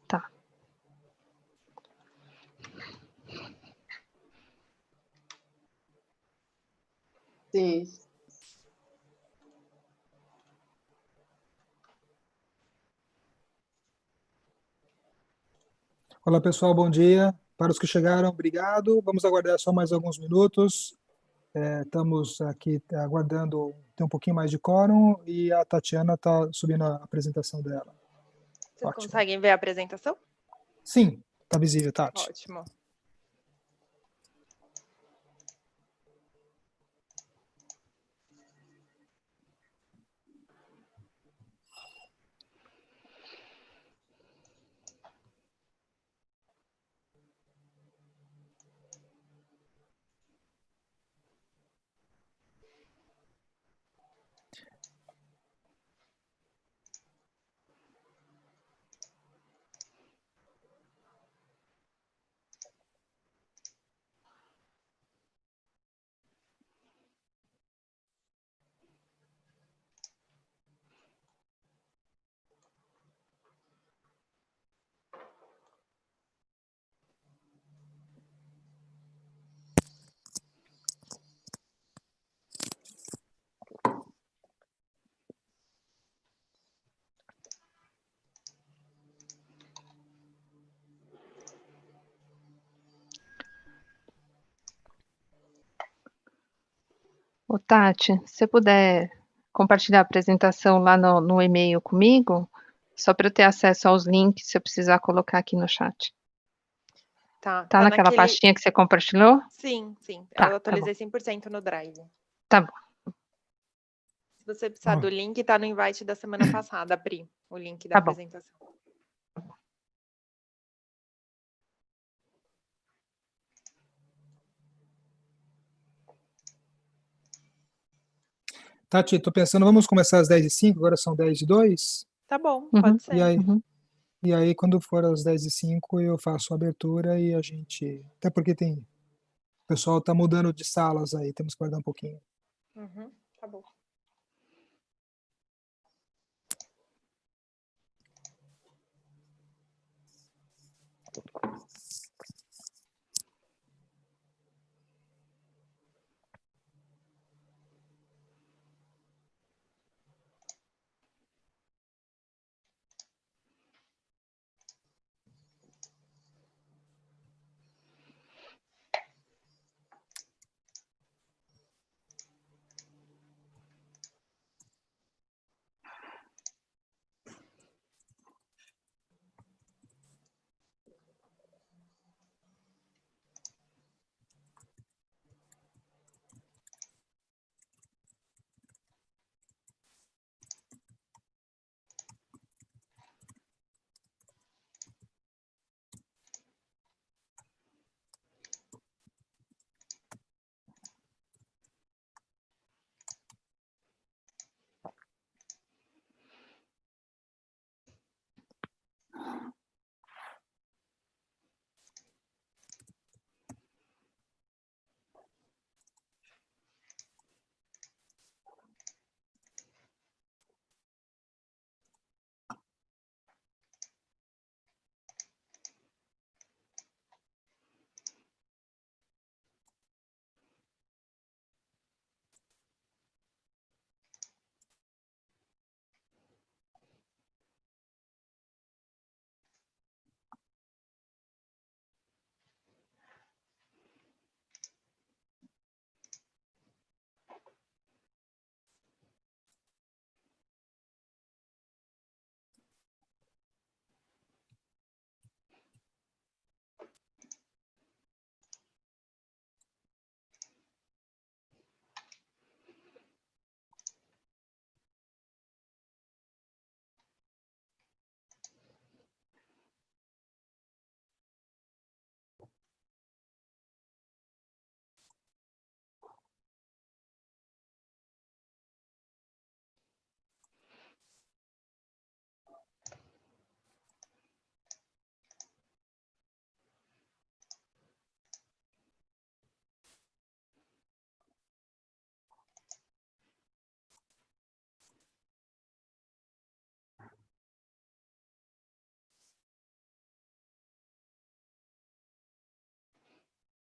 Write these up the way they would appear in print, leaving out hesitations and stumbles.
Tá. Isso. Olá, pessoal, bom dia. Para os que chegaram, obrigado. Vamos aguardar só mais alguns minutos. Estamos aqui aguardando ter um pouquinho mais de quórum e a Tatiana está subindo a apresentação dela. Vocês Ótimo. conseguem ver a apresentação? Sim, está visível, Tati. Ótimo. Ô, Tati, se você puder compartilhar a apresentação lá no e-mail comigo, só para eu ter acesso aos links, se eu precisar colocar aqui no chat. Tá naquela pastinha que você compartilhou? Sim, sim. Tá, Eu atualizei tá 100% no Drive. Tá bom, Se você precisar do link, tá no invite da semana passada, Pri, o link da Tá bom. apresentação. Tati, estou pensando, vamos começar às 10h05, agora são 10h02? Tá bom, Uhum. pode ser. E aí, quando for às 10h05, eu faço a abertura e a gente... Até porque o pessoal está mudando de salas aí, temos que guardar um pouquinho. Uhum, tá bom.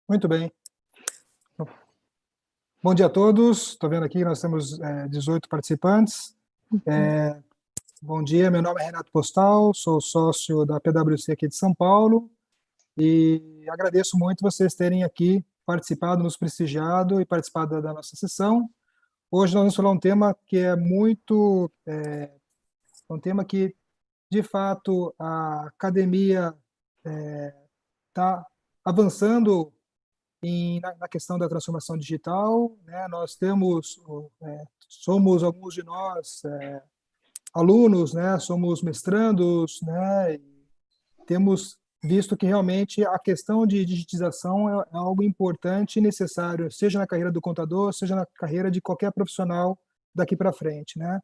Muito bem. Bom dia a todos. Estou vendo aqui, nós temos 18 participantes. Bom dia, meu nome é Renato Postal, sou sócio da PwC aqui de São Paulo e agradeço muito vocês terem aqui participado, nos prestigiado e participado da nossa sessão. Hoje nós vamos falar um tema que é muito... um tema que, de fato, a academia está avançando na questão da transformação digital, né? Nós temos, somos alguns de nós alunos, né? Somos mestrandos, né? E temos visto que realmente a questão de digitização é algo importante e necessário, seja na carreira do contador, seja na carreira de qualquer profissional daqui para frente, né?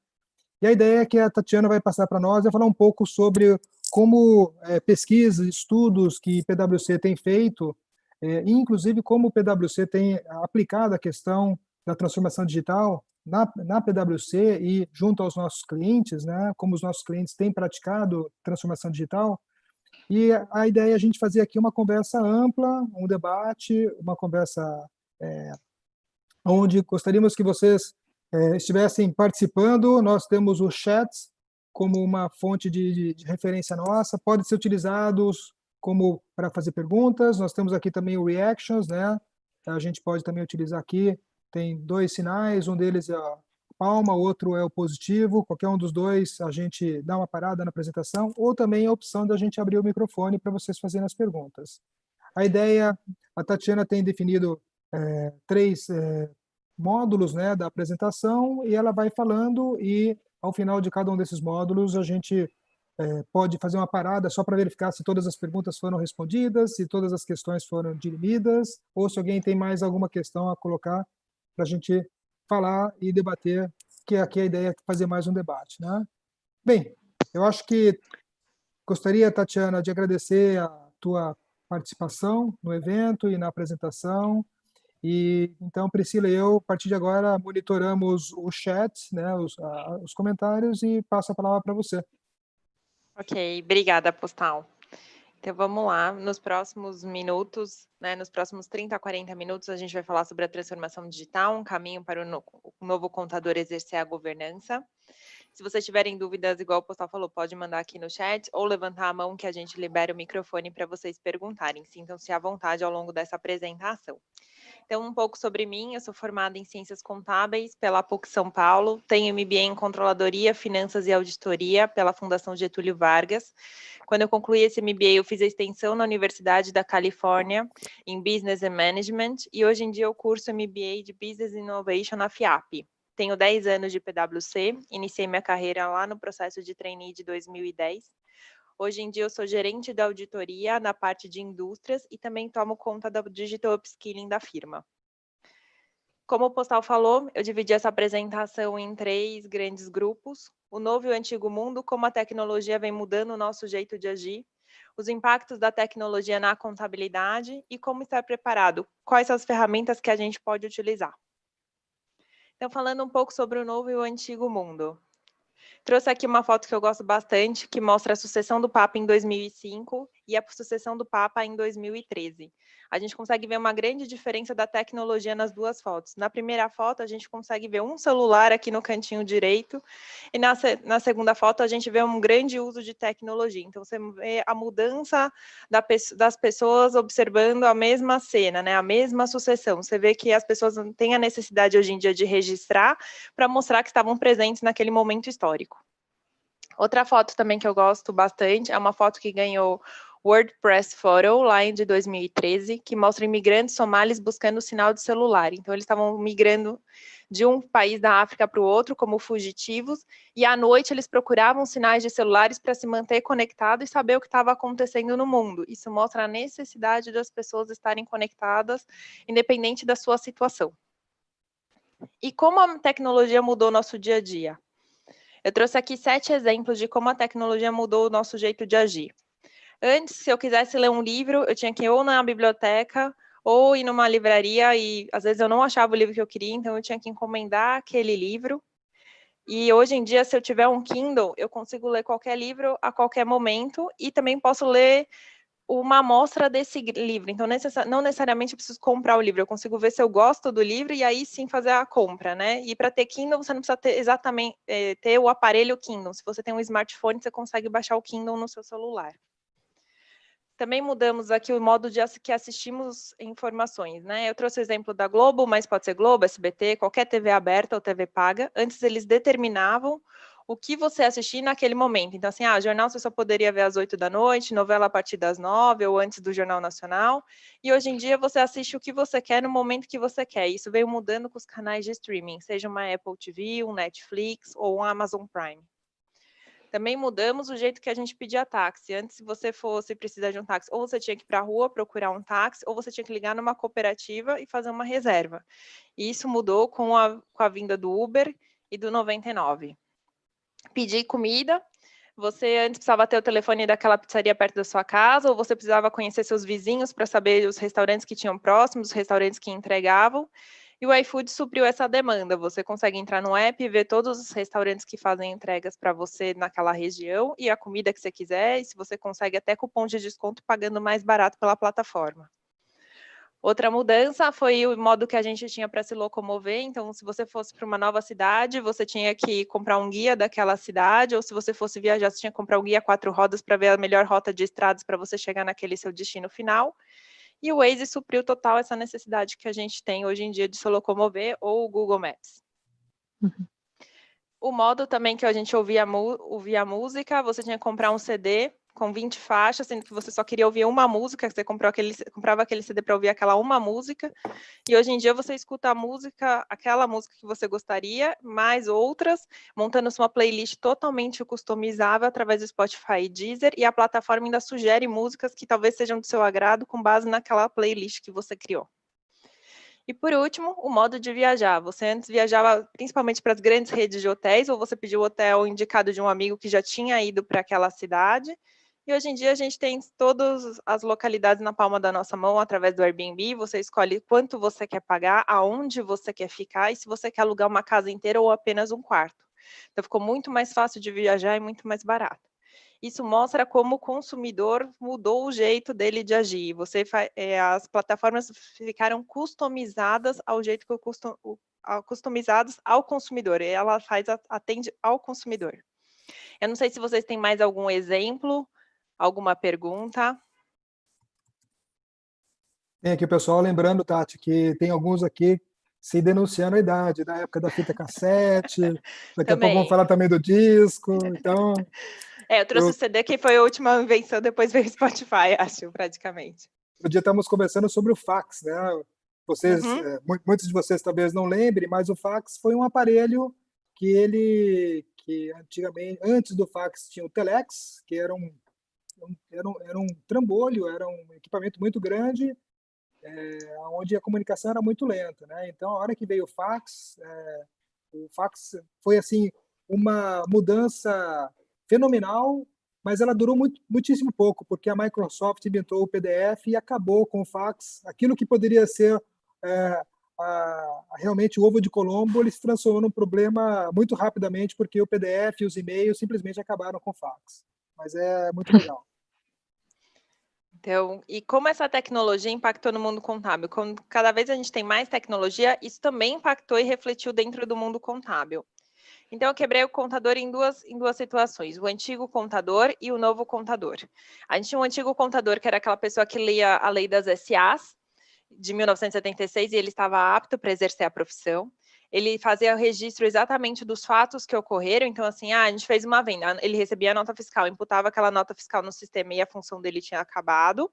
E a ideia é que a Tatiana vai passar para nós, vai falar um pouco sobre como pesquisas, estudos que PwC tem feito, e inclusive como o PwC tem aplicado a questão da transformação digital na PwC e junto aos nossos clientes, né? Como os nossos clientes têm praticado transformação digital. E a ideia é a gente fazer aqui uma conversa ampla, um debate, uma conversa onde gostaríamos que vocês estivessem participando. Nós temos o chat como uma fonte de referência nossa, pode ser utilizados como para fazer perguntas. Nós temos aqui também o reactions, né? A gente pode também utilizar aqui, tem 2 sinais, um deles é a palma, o outro é o positivo, qualquer um dos dois a gente dá uma parada na apresentação, ou também a opção da gente abrir o microfone para vocês fazerem as perguntas. A ideia, a Tatiana tem definido 3 módulos, né, da apresentação, e ela vai falando, e ao final de cada um desses módulos a gente pode fazer uma parada só para verificar se todas as perguntas foram respondidas, se todas as questões foram dirimidas, ou se alguém tem mais alguma questão a colocar para a gente falar e debater, que aqui a ideia é fazer mais um debate, né? Bem, eu acho que gostaria, Tatiana, de agradecer a tua participação no evento e na apresentação. E então, Priscila e eu, a partir de agora, monitoramos o chat, né, os comentários, e passo a palavra para você. Ok, obrigada, Postal. Então, vamos lá. Nos próximos minutos, né, nos próximos 30 a 40 minutos, a gente vai falar sobre a transformação digital, um caminho para o novo contador exercer a governança. Se vocês tiverem dúvidas, igual o Postal falou, pode mandar aqui no chat ou levantar a mão que a gente libera o microfone para vocês perguntarem. Sintam-se à vontade ao longo dessa apresentação. Então, um pouco sobre mim, eu sou formada em Ciências Contábeis pela PUC São Paulo, tenho MBA em Controladoria, Finanças e Auditoria pela Fundação Getúlio Vargas. Quando eu concluí esse MBA, eu fiz a extensão na Universidade da Califórnia em Business and Management e hoje em dia eu curso MBA de Business Innovation na FIAP. Tenho 10 anos de PwC, iniciei minha carreira lá no processo de trainee de 2010. Hoje em dia eu sou gerente da auditoria na parte de indústrias e também tomo conta do digital upskilling da firma. Como o Postal falou, eu dividi essa apresentação em 3 grandes grupos: o novo e o antigo mundo, como a tecnologia vem mudando o nosso jeito de agir, os impactos da tecnologia na contabilidade e como estar preparado, quais são as ferramentas que a gente pode utilizar. Então, falando um pouco sobre o novo e o antigo mundo. Trouxe aqui uma foto que eu gosto bastante, que mostra a sucessão do Papa em 2005 e a sucessão do Papa em 2013. A gente consegue ver uma grande diferença da tecnologia nas 2 fotos. Na primeira foto, a gente consegue ver um celular aqui no cantinho direito, e na segunda foto, a gente vê um grande uso de tecnologia. Então, você vê a mudança das pessoas observando a mesma cena, né? A mesma sucessão. Você vê que as pessoas têm a necessidade hoje em dia de registrar para mostrar que estavam presentes naquele momento histórico. Outra foto também que eu gosto bastante é uma foto que ganhou WordPress Photo, lá em 2013, que mostra imigrantes somalis buscando sinal de celular. Então, eles estavam migrando de um país da África para o outro como fugitivos, e à noite eles procuravam sinais de celulares para se manter conectado e saber o que estava acontecendo no mundo. Isso mostra a necessidade das pessoas estarem conectadas, independente da sua situação. E como a tecnologia mudou o nosso dia a dia? Eu trouxe aqui 7 exemplos de como a tecnologia mudou o nosso jeito de agir. Antes, se eu quisesse ler um livro, eu tinha que ir ou na biblioteca ou ir numa livraria, e às vezes eu não achava o livro que eu queria, então eu tinha que encomendar aquele livro. E hoje em dia, se eu tiver um Kindle, eu consigo ler qualquer livro a qualquer momento, e também posso ler uma amostra desse livro. Então, não necessariamente eu preciso comprar o livro, eu consigo ver se eu gosto do livro e aí sim fazer a compra, né? E para ter Kindle, você não precisa ter exatamente ter o aparelho Kindle. Se você tem um smartphone, você consegue baixar o Kindle no seu celular. Também mudamos aqui o modo de que assistimos informações, né? Eu trouxe o exemplo da Globo, mas pode ser Globo, SBT, qualquer TV aberta ou TV paga. Antes eles determinavam o que você assistir naquele momento. Então, assim, jornal você só poderia ver às 8 da noite, novela a partir das 9 ou antes do Jornal Nacional. E hoje em dia você assiste o que você quer no momento que você quer. Isso veio mudando com os canais de streaming, seja uma Apple TV, um Netflix ou um Amazon Prime. Também mudamos o jeito que a gente pedia táxi. Antes, se você fosse precisar de um táxi, ou você tinha que ir para a rua procurar um táxi, ou você tinha que ligar numa cooperativa e fazer uma reserva. E isso mudou com a vinda do Uber e do 99. Pedir comida, você antes precisava ter o telefone daquela pizzaria perto da sua casa, ou você precisava conhecer seus vizinhos para saber os restaurantes que tinham próximos, os restaurantes que entregavam. E o iFood supriu essa demanda. Você consegue entrar no app e ver todos os restaurantes que fazem entregas para você naquela região e a comida que você quiser, e se você consegue até cupom de desconto pagando mais barato pela plataforma. Outra mudança foi o modo que a gente tinha para se locomover. Então, se você fosse para uma nova cidade, você tinha que comprar um guia daquela cidade, ou se você fosse viajar, você tinha que comprar um guia 4 rodas para ver a melhor rota de estradas para você chegar naquele seu destino final. E o Waze supriu total essa necessidade que a gente tem hoje em dia de se locomover, ou o Google Maps. Uhum. O modo também que a gente ouvia música, você tinha que comprar um CD com 20 faixas, sendo que você só queria ouvir uma música, você comprava aquele CD para ouvir aquela uma música, e hoje em dia você escuta a música, aquela música que você gostaria, mais outras, montando uma playlist totalmente customizável através do Spotify e Deezer, e a plataforma ainda sugere músicas que talvez sejam do seu agrado com base naquela playlist que você criou. E por último, o modo de viajar. Você antes viajava principalmente para as grandes redes de hotéis, ou você pediu o hotel indicado de um amigo que já tinha ido para aquela cidade. E hoje em dia a gente tem todas as localidades na palma da nossa mão através do Airbnb. Você escolhe quanto você quer pagar, aonde você quer ficar e se você quer alugar uma casa inteira ou apenas um quarto. Então ficou muito mais fácil de viajar e muito mais barato. Isso mostra como o consumidor mudou o jeito dele de agir. As plataformas ficaram customizadas ao jeito que customizadas ao consumidor. E ela atende ao consumidor. Eu não sei se vocês têm mais algum exemplo, alguma pergunta. Tem aqui o pessoal lembrando, Tati, que tem alguns aqui se denunciando a idade, da época da fita cassete, daqui a pouco vamos falar também do disco, então... eu trouxe o CD, que foi a última invenção, depois veio o Spotify, acho, praticamente. Outro dia estávamos conversando sobre o fax, né? Vocês, muitos de vocês talvez não lembrem, mas o fax foi um aparelho que antigamente, antes do fax, tinha o telex, que era um trambolho, era um equipamento muito grande, onde a comunicação era muito lenta, né? Então, a hora que veio o fax foi assim uma mudança fenomenal, mas ela durou muitíssimo pouco, porque a Microsoft inventou o PDF e acabou com o fax. Aquilo que poderia ser realmente o ovo de Colombo, ele se transformou num problema muito rapidamente, porque o PDF e os e-mails simplesmente acabaram com o fax. Mas é muito legal. Então, e como essa tecnologia impactou no mundo contábil? Cada vez a gente tem mais tecnologia, isso também impactou e refletiu dentro do mundo contábil. Então, eu quebrei o contador em duas situações, o antigo contador e o novo contador. A gente tinha um antigo contador, que era aquela pessoa que lia a lei das SAs, de 1976, e ele estava apto para exercer a profissão. Ele fazia o registro exatamente dos fatos que ocorreram, então assim, a gente fez uma venda, ele recebia a nota fiscal, imputava aquela nota fiscal no sistema e a função dele tinha acabado.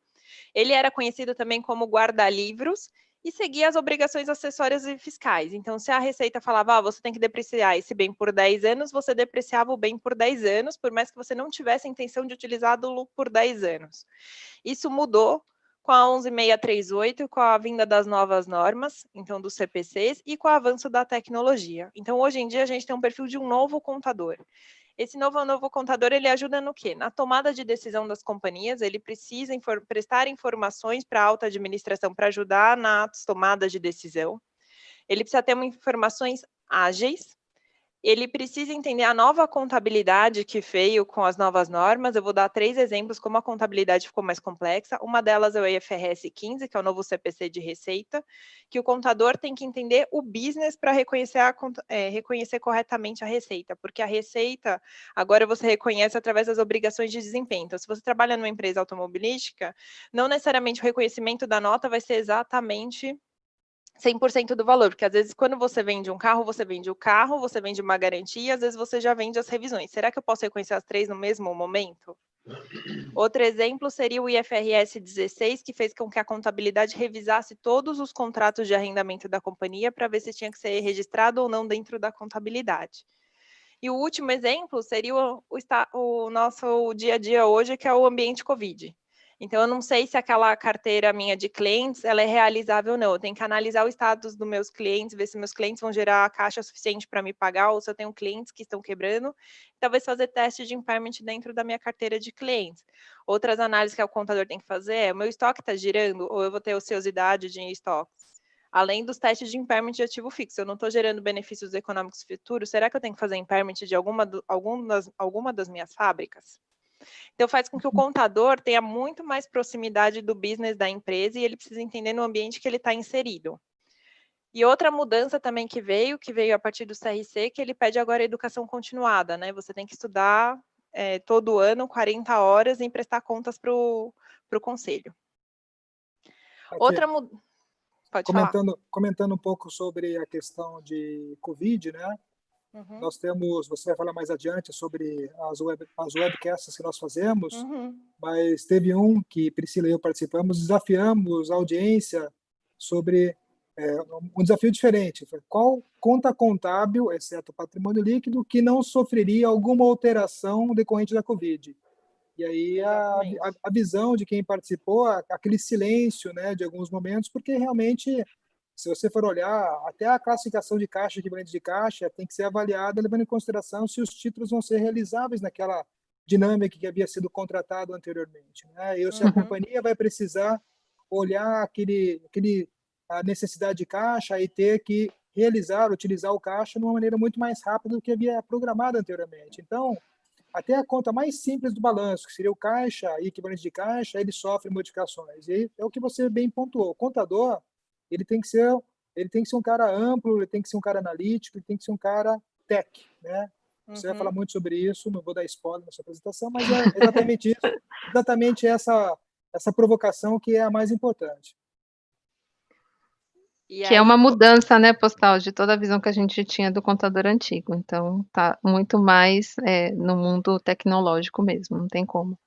Ele era conhecido também como guarda-livros e seguia as obrigações acessórias e fiscais. Então, se a Receita falava, você tem que depreciar esse bem por 10 anos, você depreciava o bem por 10 anos, por mais que você não tivesse a intenção de utilizá-lo por 10 anos. Isso mudou com a 11638, com a vinda das novas normas, então dos CPCs, e com o avanço da tecnologia. Então, hoje em dia, a gente tem um perfil de um novo contador. Esse novo contador, ele ajuda no quê? Na tomada de decisão das companhias, ele precisa prestar informações para a alta administração para ajudar nas tomadas de decisão. Ele precisa ter informações ágeis, ele precisa entender a nova contabilidade que veio com as novas normas. Eu vou dar 3 exemplos como a contabilidade ficou mais complexa. Uma delas é o IFRS 15, que é o novo CPC de receita, que o contador tem que entender o business para reconhecer corretamente a receita, porque a receita, agora você reconhece através das obrigações de desempenho. Então, se você trabalha numa empresa automobilística, não necessariamente o reconhecimento da nota vai ser exatamente 100% do valor, porque às vezes quando você vende um carro, você vende o carro, você vende uma garantia, às vezes você já vende as revisões. Será que eu posso reconhecer as 3 no mesmo momento? Outro exemplo seria o IFRS 16, que fez com que a contabilidade revisasse todos os contratos de arrendamento da companhia para ver se tinha que ser registrado ou não dentro da contabilidade. E o último exemplo seria o nosso dia a dia hoje, que é o ambiente Covid. Então, eu não sei se aquela carteira minha de clientes, ela é realizável ou não. Eu tenho que analisar o status dos meus clientes, ver se meus clientes vão gerar caixa suficiente para me pagar, ou se eu tenho clientes que estão quebrando. Talvez fazer teste de impairment dentro da minha carteira de clientes. Outras análises que o contador tem que fazer é, o meu estoque está girando, ou eu vou ter ociosidade de estoques? Além dos testes de impairment de ativo fixo, eu não estou gerando benefícios econômicos futuros, será que eu tenho que fazer impairment de alguma das minhas fábricas? Então, faz com que o contador tenha muito mais proximidade do business da empresa e ele precisa entender no ambiente que ele está inserido. E outra mudança também que veio a partir do CRC, que ele pede agora educação continuada, né? Você tem que estudar todo ano 40 horas e prestar contas para o conselho. Outra mudança... Pode falar. Comentando um pouco sobre a questão de Covid, né? Uhum. Nós temos, você vai falar mais adiante sobre as webcasts que nós fazemos, mas teve um que Priscila e eu participamos, desafiamos a audiência sobre um desafio diferente. Qual conta contábil, exceto patrimônio líquido, que não sofreria alguma alteração decorrente da Covid? E aí a visão de quem participou, aquele silêncio, né, de alguns momentos, porque realmente, se você for olhar, até a classificação de caixa, equivalente de caixa, tem que ser avaliada levando em consideração se os títulos vão ser realizáveis naquela dinâmica que havia sido contratado anteriormente, né? E se a companhia vai precisar olhar a necessidade de caixa e ter que utilizar o caixa de uma maneira muito mais rápida do que havia programado anteriormente. Então, até a conta mais simples do balanço, que seria o caixa e equivalente de caixa, ele sofre modificações. E aí é o que você bem pontuou. O contador, ele tem que ser um cara amplo, ele tem que ser um cara analítico, ele tem que ser um cara tech, né? Você vai falar muito sobre isso, não vou dar spoiler na sua apresentação, mas é exatamente isso, exatamente essa provocação que é a mais importante. Que é uma mudança, né, Postal, de toda a visão que a gente tinha do contador antigo. Então, tá muito mais no mundo tecnológico mesmo, não tem como.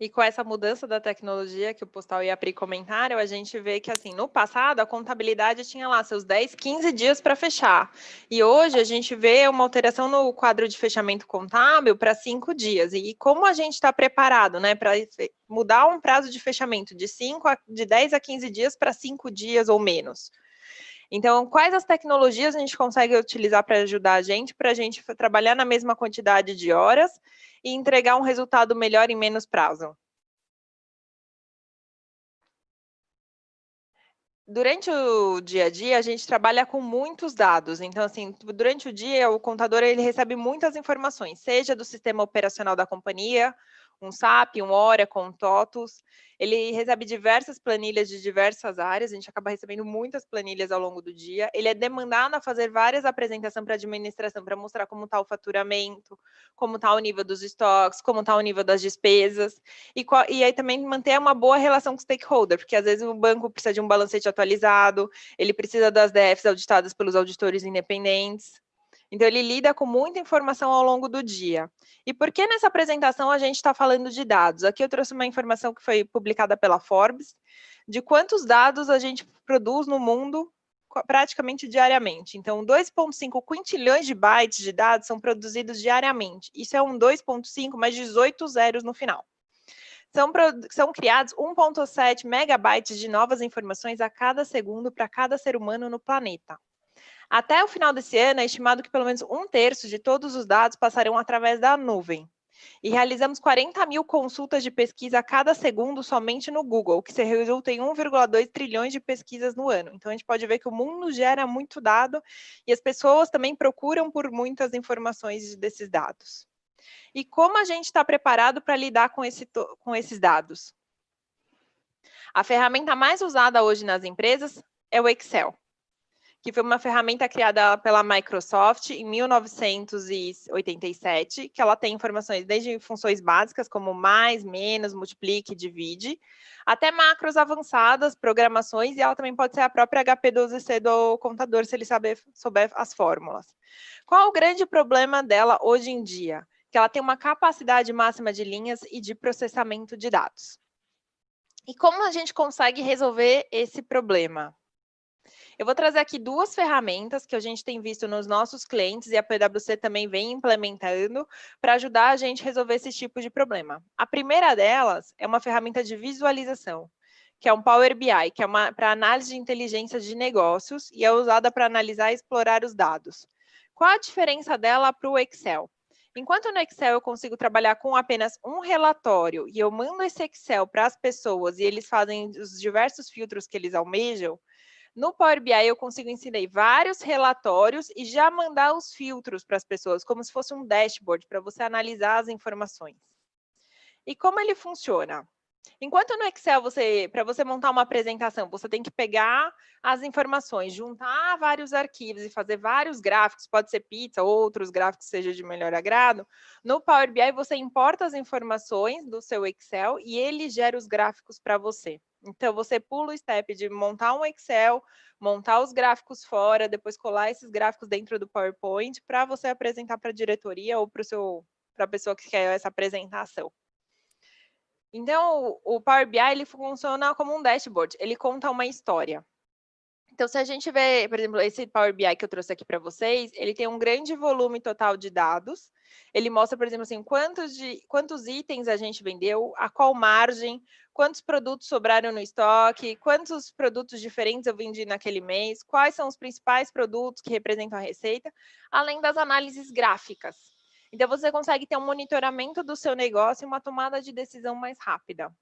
E com essa mudança da tecnologia que o Postal ia abrir comentário, a gente vê que, assim, no passado, a contabilidade tinha lá seus 10, 15 dias para fechar. E hoje a gente vê uma alteração no quadro de fechamento contábil para 5 dias. E como a gente está preparado, né, para mudar um prazo de fechamento de 10 a 15 dias para 5 dias ou menos? Então, quais as tecnologias a gente consegue utilizar para ajudar a gente trabalhar na mesma quantidade de horas e entregar um resultado melhor em menos prazo? Durante o dia a dia, a gente trabalha com muitos dados. Então, assim, durante o dia, o contador ele recebe muitas informações, seja do sistema operacional da companhia, um SAP, um Oracle, um TOTUS. Ele recebe diversas planilhas de diversas áreas, a gente acaba recebendo muitas planilhas ao longo do dia. Ele é demandado a fazer várias apresentações para a administração, para mostrar como está o faturamento, como está o nível dos estoques, como está o nível das despesas. E aí também manter uma boa relação com o stakeholder, porque às vezes o banco precisa de um balancete atualizado, ele precisa das DFs auditadas pelos auditores independentes. Então, ele lida com muita informação ao longo do dia. E por que nessa apresentação a gente está falando de dados? Aqui eu trouxe uma informação que foi publicada pela Forbes, de quantos dados a gente produz no mundo praticamente diariamente. Então, 2,5 quintilhões de bytes de dados são produzidos diariamente. Isso é um 2,5 mais 18 zeros no final. São criados 1,7 megabytes de novas informações a cada segundo para cada ser humano no planeta. Até o final desse ano, é estimado que pelo menos 1/3 de todos os dados passarão através da nuvem. E realizamos 40 mil consultas de pesquisa a cada segundo somente no Google, o que se resulta em 1,2 trilhões de pesquisas no ano. Então, a gente pode ver que o mundo gera muito dado e as pessoas também procuram por muitas informações desses dados. E como a gente está preparado para lidar com esses dados? A ferramenta mais usada hoje nas empresas é o Excel, que foi uma ferramenta criada pela Microsoft em 1987, que ela tem informações desde funções básicas, como mais, menos, multiplique, divide, até macros avançadas, programações, e ela também pode ser a própria HP12C do computador, se ele souber as fórmulas. Qual o grande problema dela hoje em dia? Que ela tem uma capacidade máxima de linhas e de processamento de dados. E como a gente consegue resolver esse problema? Eu vou trazer aqui duas ferramentas que a gente tem visto nos nossos clientes e a PwC também vem implementando para ajudar a gente a resolver esse tipo de problema. A primeira delas é uma ferramenta de visualização, que é um Power BI, que é para análise de inteligência de negócios e é usada para analisar e explorar os dados. Qual a diferença dela para o Excel? Enquanto no Excel eu consigo trabalhar com apenas um relatório e eu mando esse Excel para as pessoas e eles fazem os diversos filtros que eles almejam, no Power BI eu consigo inserir vários relatórios e já mandar os filtros para as pessoas, como se fosse um dashboard para você analisar as informações. E como ele funciona? Enquanto no Excel, para você montar uma apresentação, você tem que pegar as informações, juntar vários arquivos e fazer vários gráficos, pode ser pizza, outros gráficos que sejam de melhor agrado. No Power BI, você importa as informações do seu Excel e ele gera os gráficos para você. Então, você pula o step de montar um Excel, montar os gráficos fora, depois colar esses gráficos dentro do PowerPoint para você apresentar para a diretoria ou para a pessoa que quer essa apresentação. Então, o Power BI ele funciona como um dashboard, ele conta uma história. Então, se a gente vê, por exemplo, esse Power BI que eu trouxe aqui para vocês, ele tem um grande volume total de dados. Ele mostra, por exemplo, assim, quantos itens a gente vendeu, a qual margem, quantos produtos sobraram no estoque, quantos produtos diferentes eu vendi naquele mês, quais são os principais produtos que representam a receita, além das análises gráficas. Então, você consegue ter um monitoramento do seu negócio e uma tomada de decisão mais rápida.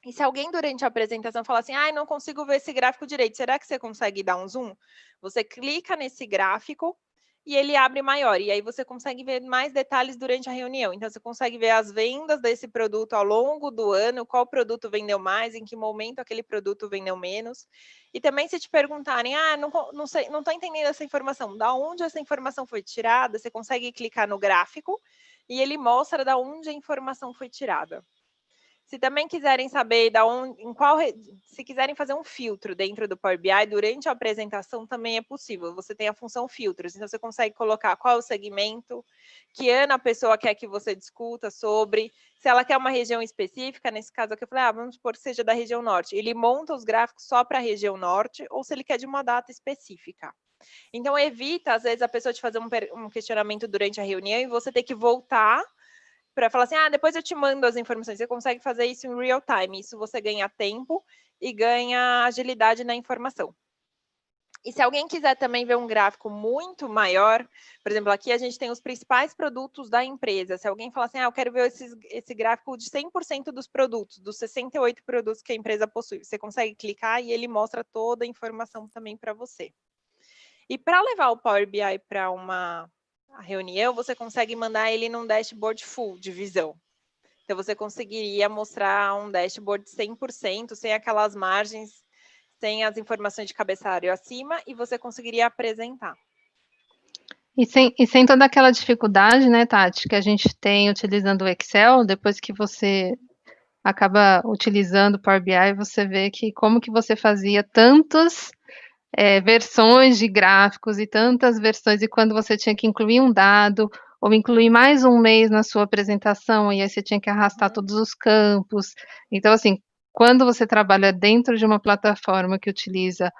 E se alguém, durante a apresentação, falar assim, não consigo ver esse gráfico direito, será que você consegue dar um zoom? Você clica nesse gráfico e ele abre maior. E aí você consegue ver mais detalhes durante a reunião. Então, você consegue ver as vendas desse produto ao longo do ano, qual produto vendeu mais, em que momento aquele produto vendeu menos. E também, se te perguntarem, não estou entendendo essa informação, da onde essa informação foi tirada, você consegue clicar no gráfico e ele mostra da onde a informação foi tirada. Se também quiserem saber se quiserem fazer um filtro dentro do Power BI, durante a apresentação também é possível. Você tem a função filtros, então você consegue colocar qual é o segmento, que ano a pessoa quer que você discuta sobre, se ela quer uma região específica, nesse caso aqui eu falei, vamos supor que seja da região norte. Ele monta os gráficos só para a região norte, ou se ele quer de uma data específica. Então, evita, às vezes, a pessoa te fazer um questionamento durante a reunião e você ter que voltar para falar assim, depois eu te mando as informações. Você consegue fazer isso em real time. Isso você ganha tempo e ganha agilidade na informação. E se alguém quiser também ver um gráfico muito maior, por exemplo, aqui a gente tem os principais produtos da empresa. Se alguém falar assim, eu quero ver esse gráfico de 100% dos produtos, dos 68 produtos que a empresa possui. Você consegue clicar e ele mostra toda a informação também para você. E para levar o Power BI para uma reunião, você consegue mandar ele num dashboard full de visão. Então, você conseguiria mostrar um dashboard 100%, sem aquelas margens, sem as informações de cabeçalho acima, e você conseguiria apresentar. E sem toda aquela dificuldade, né, Tati, que a gente tem utilizando o Excel, depois que você acaba utilizando o Power BI, você vê que como que você fazia tantas versões de gráficos e tantas versões, e quando você tinha que incluir um dado, ou incluir mais um mês na sua apresentação, e aí você tinha que arrastar todos os campos. Então, assim, quando você trabalha dentro de uma plataforma que utiliza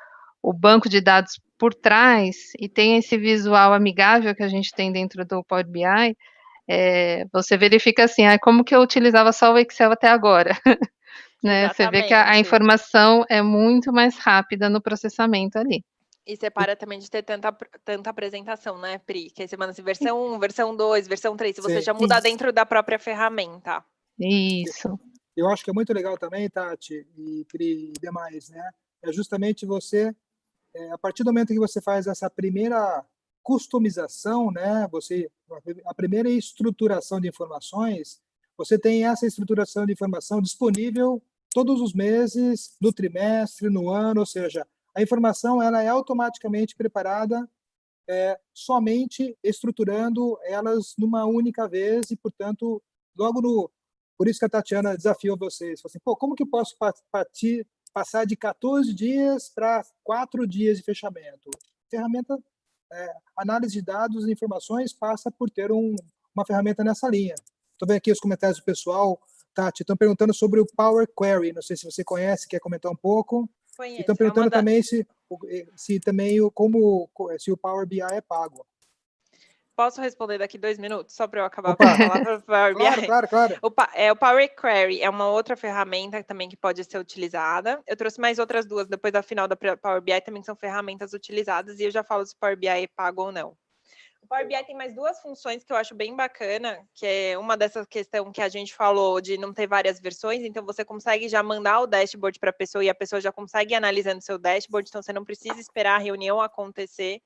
o banco de dados por trás, e tem esse visual amigável que a gente tem dentro do Power BI, você verifica assim, como que eu utilizava só o Excel até agora? Né? Você vê que a informação é muito mais rápida no processamento ali. E você para também de ter tanta apresentação, né, Pri? Que aí você manda assim, versão 1, versão 2, versão 3, se você Sim. já muda dentro da própria ferramenta. Isso. Eu acho que é muito legal também, Tati e Pri e demais, né? É justamente você, a partir do momento que você faz essa primeira customização, né? A primeira estruturação de informações, você tem essa estruturação de informação disponível todos os meses, no trimestre, no ano, ou seja, a informação ela é automaticamente preparada somente estruturando elas numa única vez e, portanto, logo no... Por isso que a Tatiana desafiou vocês. Falou assim, pô, como que eu posso passar de 14 dias para 4 dias de fechamento? Ferramenta, análise de dados e informações passa por ter uma ferramenta nessa linha. Estou vendo aqui os comentários do pessoal. Tati, estão perguntando sobre o Power Query. Não sei se você conhece, quer comentar um pouco. Conheço. E estão perguntando também se o Power BI é pago. Posso responder daqui 2 minutos, só para eu acabar com a palavra Power BI? Claro. O Power Query é uma outra ferramenta também que pode ser utilizada. Eu trouxe mais outras 2 depois da final da Power BI, também são ferramentas utilizadas, e eu já falo se o Power BI é pago ou não. O Power BI tem mais 2 funções que eu acho bem bacana, que é uma dessa questão que a gente falou de não ter várias versões, então você consegue já mandar o dashboard para a pessoa e a pessoa já consegue ir analisando seu dashboard, então você não precisa esperar a reunião acontecer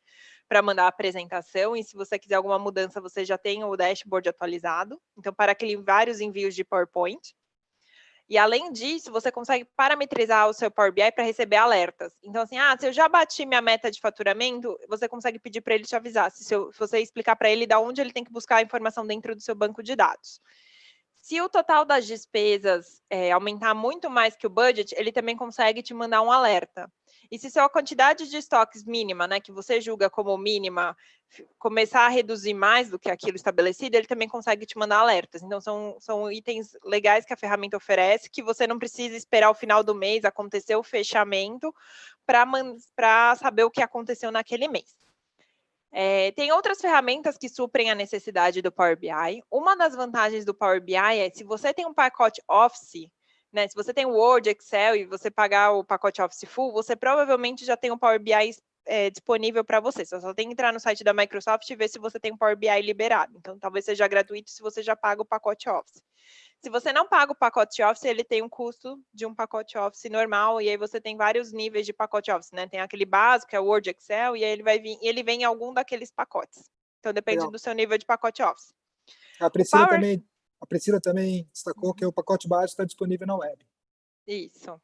para mandar a apresentação, e se você quiser alguma mudança, você já tem o dashboard atualizado, então para vários envios de PowerPoint. E, além disso, você consegue parametrizar o seu Power BI para receber alertas. Então, assim, se eu já bati minha meta de faturamento, você consegue pedir para ele te avisar, se você explicar para ele de onde ele tem que buscar a informação dentro do seu banco de dados. Se o total das despesas aumentar muito mais que o budget, ele também consegue te mandar um alerta. E se sua quantidade de estoques mínima, né, que você julga como mínima, começar a reduzir mais do que aquilo estabelecido, ele também consegue te mandar alertas. Então, são itens legais que a ferramenta oferece, que você não precisa esperar o final do mês acontecer o fechamento para saber o que aconteceu naquele mês. Tem outras ferramentas que suprem a necessidade do Power BI. Uma das vantagens do Power BI é, se você tem um pacote Office, né, se você tem Word, Excel e você pagar o pacote Office Full, você provavelmente já tem um Power BI disponível para você. Você só tem que entrar no site da Microsoft e ver se você tem um Power BI liberado. Então, talvez seja gratuito se você já paga o pacote Office. Se você não paga o pacote Office, ele tem um custo de um pacote Office normal, e aí você tem vários níveis de pacote Office, né? Tem aquele básico, que é o Word, Excel, e aí ele vem em algum daqueles pacotes. Então, depende do seu nível de pacote Office. A Priscila também destacou que o pacote básico está disponível na web. Isso.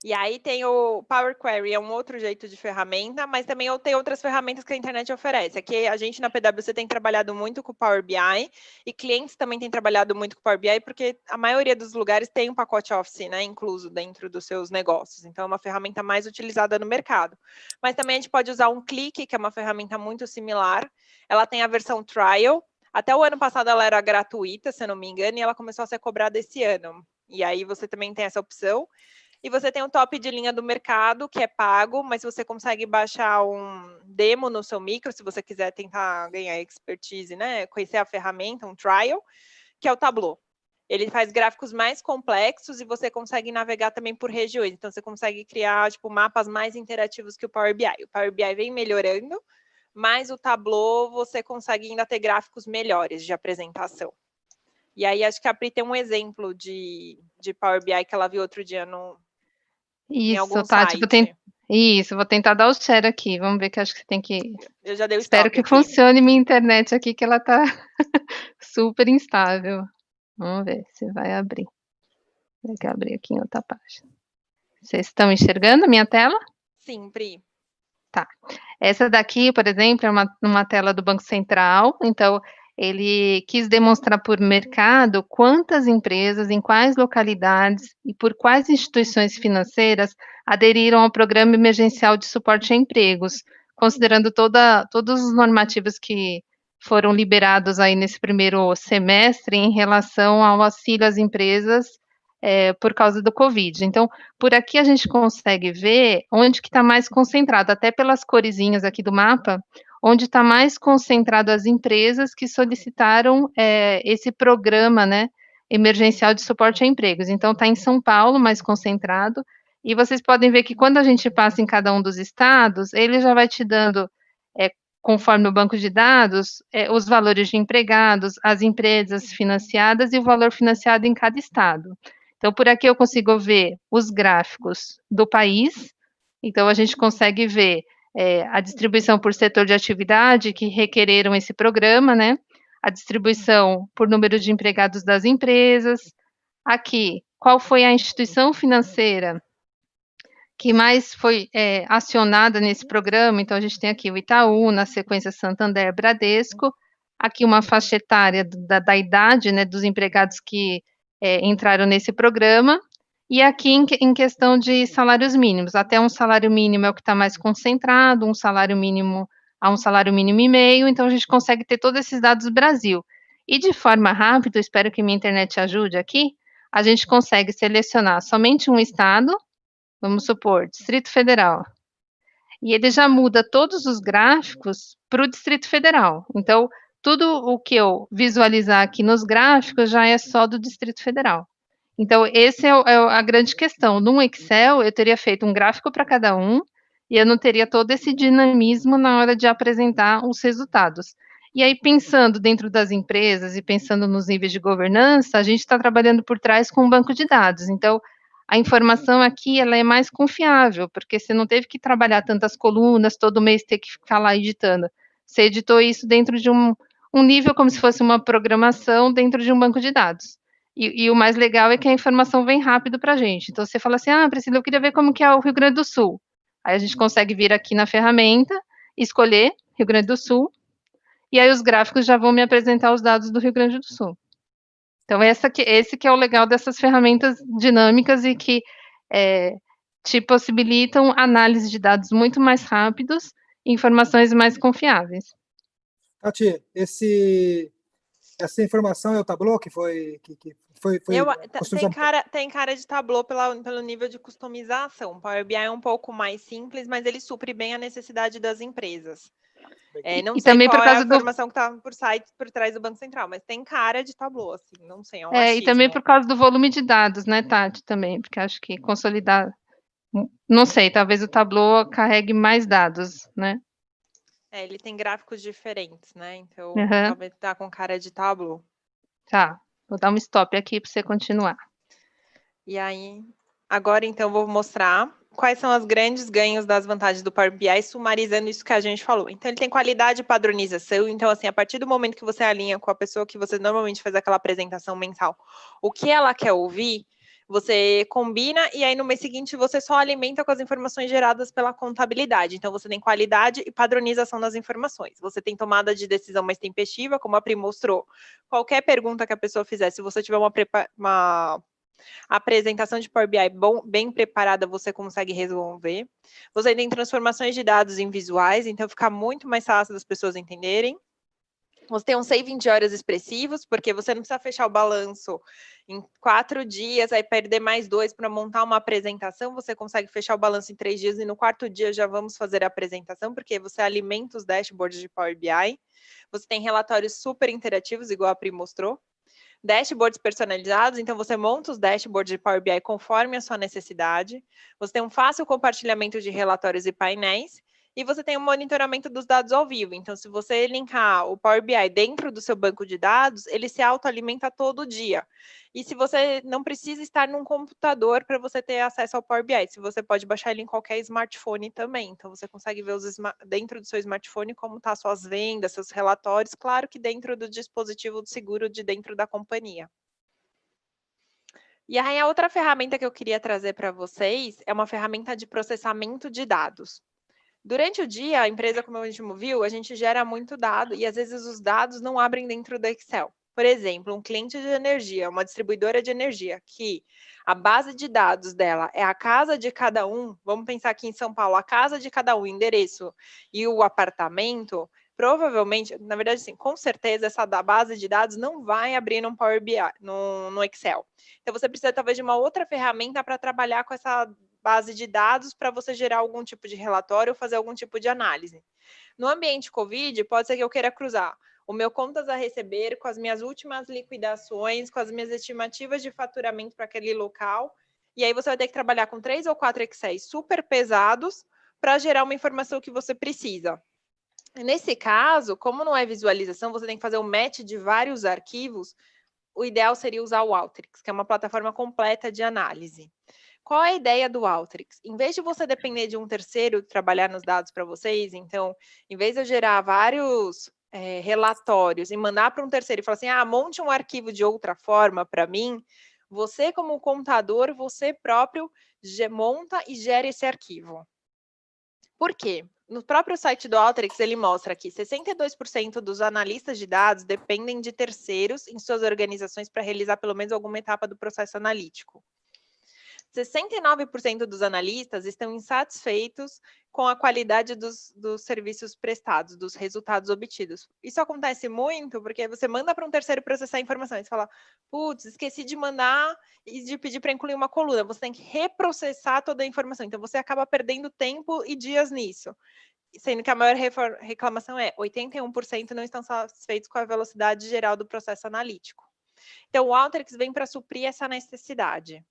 E aí tem o Power Query, é um outro jeito de ferramenta, mas também tem outras ferramentas que a internet oferece. Aqui a gente na PwC tem trabalhado muito com o Power BI, e clientes também têm trabalhado muito com o Power BI, porque a maioria dos lugares tem um pacote Office, né, incluso dentro dos seus negócios. Então, é uma ferramenta mais utilizada no mercado. Mas também a gente pode usar um Click, que é uma ferramenta muito similar. Ela tem a versão Trial. Até o ano passado ela era gratuita, se eu não me engano, e ela começou a ser cobrada esse ano. E aí você também tem essa opção. E você tem um top de linha do mercado, que é pago, mas você consegue baixar um demo no seu micro, se você quiser tentar ganhar expertise, né? Conhecer a ferramenta, um trial, que é o Tableau. Ele faz gráficos mais complexos e você consegue navegar também por regiões. Então, você consegue criar mapas mais interativos que o Power BI. O Power BI vem melhorando, mas o Tableau você consegue ainda ter gráficos melhores de apresentação. E aí, acho que a Pri tem um exemplo de Power BI que ela viu outro dia em algum site. Isso, vou tentar dar o share aqui. Vamos ver, que acho que você tem que... Eu já dei o Espero que funcione minha internet aqui, que ela tá super instável. Vamos ver se vai abrir. Tem que abrir aqui em outra página. Vocês estão enxergando a minha tela? Sim, Pri. Tá. Essa daqui, por exemplo, é uma tela do Banco Central. Então, ele quis demonstrar por mercado quantas empresas, em quais localidades e por quais instituições financeiras aderiram ao Programa Emergencial de Suporte a Empregos, considerando todos os normativos que foram liberados aí nesse primeiro semestre em relação ao auxílio às empresas por causa do Covid. Então, por aqui a gente consegue ver onde que está mais concentrado, até pelas coresinhas aqui do mapa, onde está mais concentrado as empresas que solicitaram esse programa, né, emergencial de suporte a empregos. Então, está em São Paulo, mais concentrado, E vocês podem ver que quando a gente passa em cada um dos estados, ele já vai te dando, conforme o banco de dados, os valores de empregados, as empresas financiadas e o valor financiado em cada estado. Então, por aqui eu consigo ver os gráficos do país, então a gente consegue ver a distribuição por setor de atividade que requereram esse programa, né? A distribuição por número de empregados das empresas. Aqui, qual foi a instituição financeira que mais foi acionada nesse programa? Então, a gente tem aqui o Itaú, na sequência Santander, Bradesco, aqui uma faixa etária da idade, né, dos empregados que entraram nesse programa, e aqui em questão de salários mínimos, até um salário mínimo é o que está mais concentrado, um salário mínimo a um salário mínimo e meio, então a gente consegue ter todos esses dados do Brasil. E de forma rápida, espero que minha internet ajude aqui, a gente consegue selecionar somente um estado, vamos supor, Distrito Federal, e ele já muda todos os gráficos para o Distrito Federal. Então, tudo o que eu visualizar aqui nos gráficos já é só do Distrito Federal. Então, essa é a grande questão. No Excel, eu teria feito um gráfico para cada um, e eu não teria todo esse dinamismo na hora de apresentar os resultados. E aí, pensando dentro das empresas e pensando nos níveis de governança, a gente está trabalhando por trás com um banco de dados. Então, a informação aqui ela é mais confiável, porque você não teve que trabalhar tantas colunas, todo mês ter que ficar lá editando. Você editou isso dentro de um nível como se fosse uma programação dentro de um banco de dados. E o mais legal é que a informação vem rápido para a gente. Então, você fala assim, Priscila, eu queria ver como que é o Rio Grande do Sul. Aí a gente consegue vir aqui na ferramenta, escolher Rio Grande do Sul, e aí os gráficos já vão me apresentar os dados do Rio Grande do Sul. Então, esse que é o legal dessas ferramentas dinâmicas e que te possibilitam análise de dados muito mais rápidos e informações mais confiáveis. Tati, essa informação é o Tableau que foi tem cara de Tableau pelo nível de customização. O Power BI é um pouco mais simples, mas ele supre bem a necessidade das empresas. Não sei também qual é a informação que está por trás do Banco Central, mas tem cara de Tableau, assim, não sei, é um achismo. E também por causa do volume de dados, né, Tati, também, porque acho que consolidar, não sei, talvez o Tableau carregue mais dados, né? Ele tem gráficos diferentes, né, então talvez tá com cara de Tableau. Tá, vou dar um stop aqui para você continuar. E aí, agora então vou mostrar quais são os grandes ganhos das vantagens do Power BI, sumarizando isso que a gente falou. Então, ele tem qualidade e padronização. Então, assim, a partir do momento que você alinha com a pessoa que você normalmente faz aquela apresentação mensal, o que ela quer ouvir, você combina e aí no mês seguinte você só alimenta com as informações geradas pela contabilidade. Então, você tem qualidade e padronização das informações. Você tem tomada de decisão mais tempestiva, como a Pri mostrou. Qualquer pergunta que a pessoa fizer, se você tiver uma apresentação de Power BI bem preparada, você consegue resolver. Você tem transformações de dados em visuais, então fica muito mais fácil das pessoas entenderem. Você tem um saving de horas expressivos, porque você não precisa fechar o balanço em 4 dias, aí perder mais 2 para montar uma apresentação, você consegue fechar o balanço em 3 dias e no 4º dia já vamos fazer a apresentação, porque você alimenta os dashboards de Power BI. Você tem relatórios super interativos, igual a Pri mostrou. Dashboards personalizados, então você monta os dashboards de Power BI conforme a sua necessidade. Você tem um fácil compartilhamento de relatórios e painéis. E você tem o monitoramento dos dados ao vivo. Então, se você linkar o Power BI dentro do seu banco de dados, ele se autoalimenta todo dia. E se você não precisa estar num computador para você ter acesso ao Power BI, se você pode baixar ele em qualquer smartphone também. Então, você consegue ver dentro do seu smartphone como estão suas vendas, seus relatórios, claro que dentro do dispositivo seguro de dentro da companhia. E aí, a outra ferramenta que eu queria trazer para vocês é uma ferramenta de processamento de dados. Durante o dia, a empresa, como a gente viu, a gente gera muito dado e às vezes os dados não abrem dentro do Excel. Por exemplo, um cliente de energia, uma distribuidora de energia, que a base de dados dela é a casa de cada um, vamos pensar aqui em São Paulo, a casa de cada um, o endereço e o apartamento, provavelmente, na verdade, sim, com certeza, essa base de dados não vai abrir no Power BI, no Excel. Então, você precisa talvez de uma outra ferramenta para trabalhar com essa base de dados para você gerar algum tipo de relatório ou fazer algum tipo de análise. No ambiente COVID, pode ser que eu queira cruzar o meu contas a receber com as minhas últimas liquidações, com as minhas estimativas de faturamento para aquele local, E aí você vai ter que trabalhar com 3 ou 4 Excel super pesados para gerar uma informação que você precisa. Nesse caso, como não é visualização, você tem que fazer um match de vários arquivos, o ideal seria usar o Alteryx, que é uma plataforma completa de análise. Qual é a ideia do Alteryx? Em vez de você depender de um terceiro trabalhar nos dados para vocês, então, em vez de eu gerar vários relatórios e mandar para um terceiro e falar assim, monte um arquivo de outra forma para mim, você como contador, você próprio monta e gera esse arquivo. Por quê? No próprio site do Alteryx, ele mostra que 62% dos analistas de dados dependem de terceiros em suas organizações para realizar pelo menos alguma etapa do processo analítico. 69% dos analistas estão insatisfeitos com a qualidade dos serviços prestados, dos resultados obtidos. Isso acontece muito porque você manda para um terceiro processar a informação e você fala, putz, esqueci de mandar e de pedir para incluir uma coluna. Você tem que reprocessar toda a informação. Então, você acaba perdendo tempo e dias nisso. Sendo que a maior reclamação é 81% não estão satisfeitos com a velocidade geral do processo analítico. Então, o Alteryx vem para suprir essa necessidade.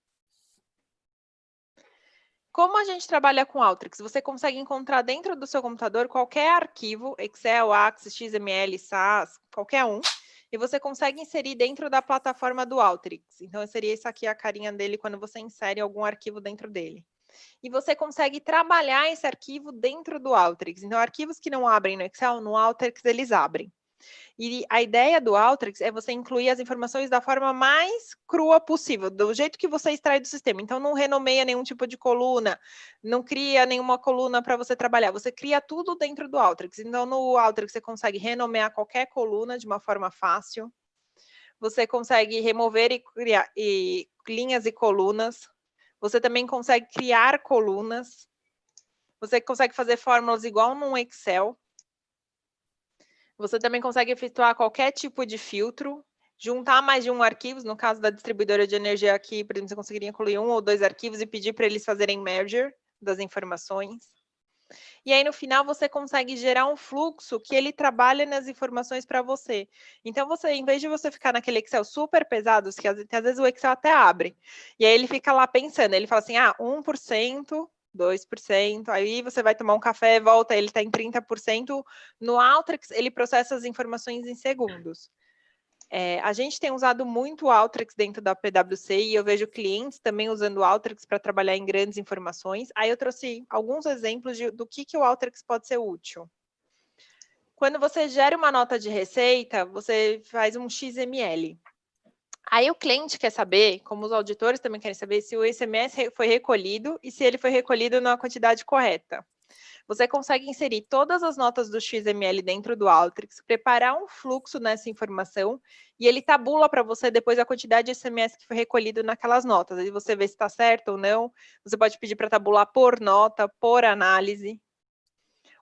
Como a gente trabalha com Alteryx? Você consegue encontrar dentro do seu computador qualquer arquivo, Excel, Access, XML, SAS, qualquer um, e você consegue inserir dentro da plataforma do Alteryx. Então, seria essa aqui a carinha dele quando você insere algum arquivo dentro dele. E você consegue trabalhar esse arquivo dentro do Alteryx. Então, arquivos que não abrem no Excel, no Alteryx eles abrem. E a ideia do Alteryx é você incluir as informações da forma mais crua possível, do jeito que você extrai do sistema. Então, não renomeia nenhum tipo de coluna, não cria nenhuma coluna para você trabalhar. Você cria tudo dentro do Alteryx. Então, no Alteryx, você consegue renomear qualquer coluna de uma forma fácil. Você consegue remover e criar linhas e colunas. Você também consegue criar colunas. Você consegue fazer fórmulas igual num Excel. Você também consegue efetuar qualquer tipo de filtro, juntar mais de um arquivo. No caso da distribuidora de energia aqui, por exemplo, você conseguiria incluir 1 ou 2 arquivos e pedir para eles fazerem merger das informações. E aí, no final, você consegue gerar um fluxo que ele trabalha nas informações para você. Então, você, em vez de você ficar naquele Excel super pesado, que às vezes o Excel até abre, e aí ele fica lá pensando, ele fala assim, 1%, 2%, aí você vai tomar um café, volta, ele está em 30%. No Alteryx, ele processa as informações em segundos. A gente tem usado muito o Alteryx dentro da PwC e eu vejo clientes também usando o Alteryx para trabalhar em grandes informações. Aí eu trouxe alguns exemplos do que o Alteryx pode ser útil. Quando você gera uma nota de receita, você faz um XML. Aí o cliente quer saber, como os auditores também querem saber, se o ICMS foi recolhido e se ele foi recolhido na quantidade correta. Você consegue inserir todas as notas do XML dentro do Alteryx, preparar um fluxo nessa informação e ele tabula para você depois a quantidade de ICMS que foi recolhido naquelas notas. Aí você vê se está certo ou não. Você pode pedir para tabular por nota, por análise.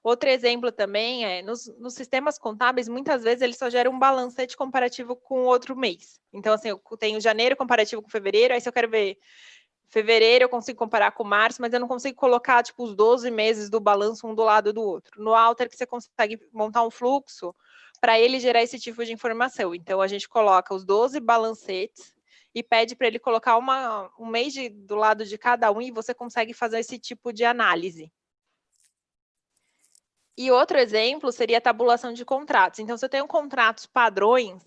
Outro exemplo também é, nos sistemas contábeis, muitas vezes eles só geram um balancete comparativo com outro mês. Então, assim, eu tenho janeiro comparativo com fevereiro, aí se eu quero ver fevereiro, eu consigo comparar com março, mas eu não consigo colocar, tipo, os 12 meses do balanço um do lado do outro. No Alteryx, você consegue montar um fluxo para ele gerar esse tipo de informação. Então, a gente coloca os 12 balancetes e pede para ele colocar um mês do lado de cada um e você consegue fazer esse tipo de análise. E outro exemplo seria a tabulação de contratos. Então, se eu tenho contratos padrões,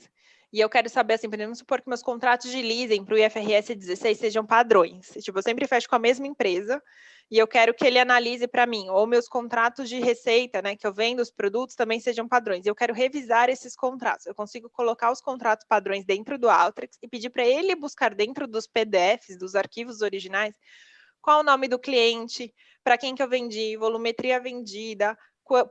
e eu quero saber, assim, vamos supor que meus contratos de leasing para o IFRS 16 sejam padrões. Tipo, eu sempre fecho com a mesma empresa, e eu quero que ele analise para mim, ou meus contratos de receita, né, que eu vendo os produtos, também sejam padrões. Eu quero revisar esses contratos. Eu consigo colocar os contratos padrões dentro do Alteryx e pedir para ele buscar dentro dos PDFs, dos arquivos originais, qual o nome do cliente, para quem que eu vendi, volumetria vendida,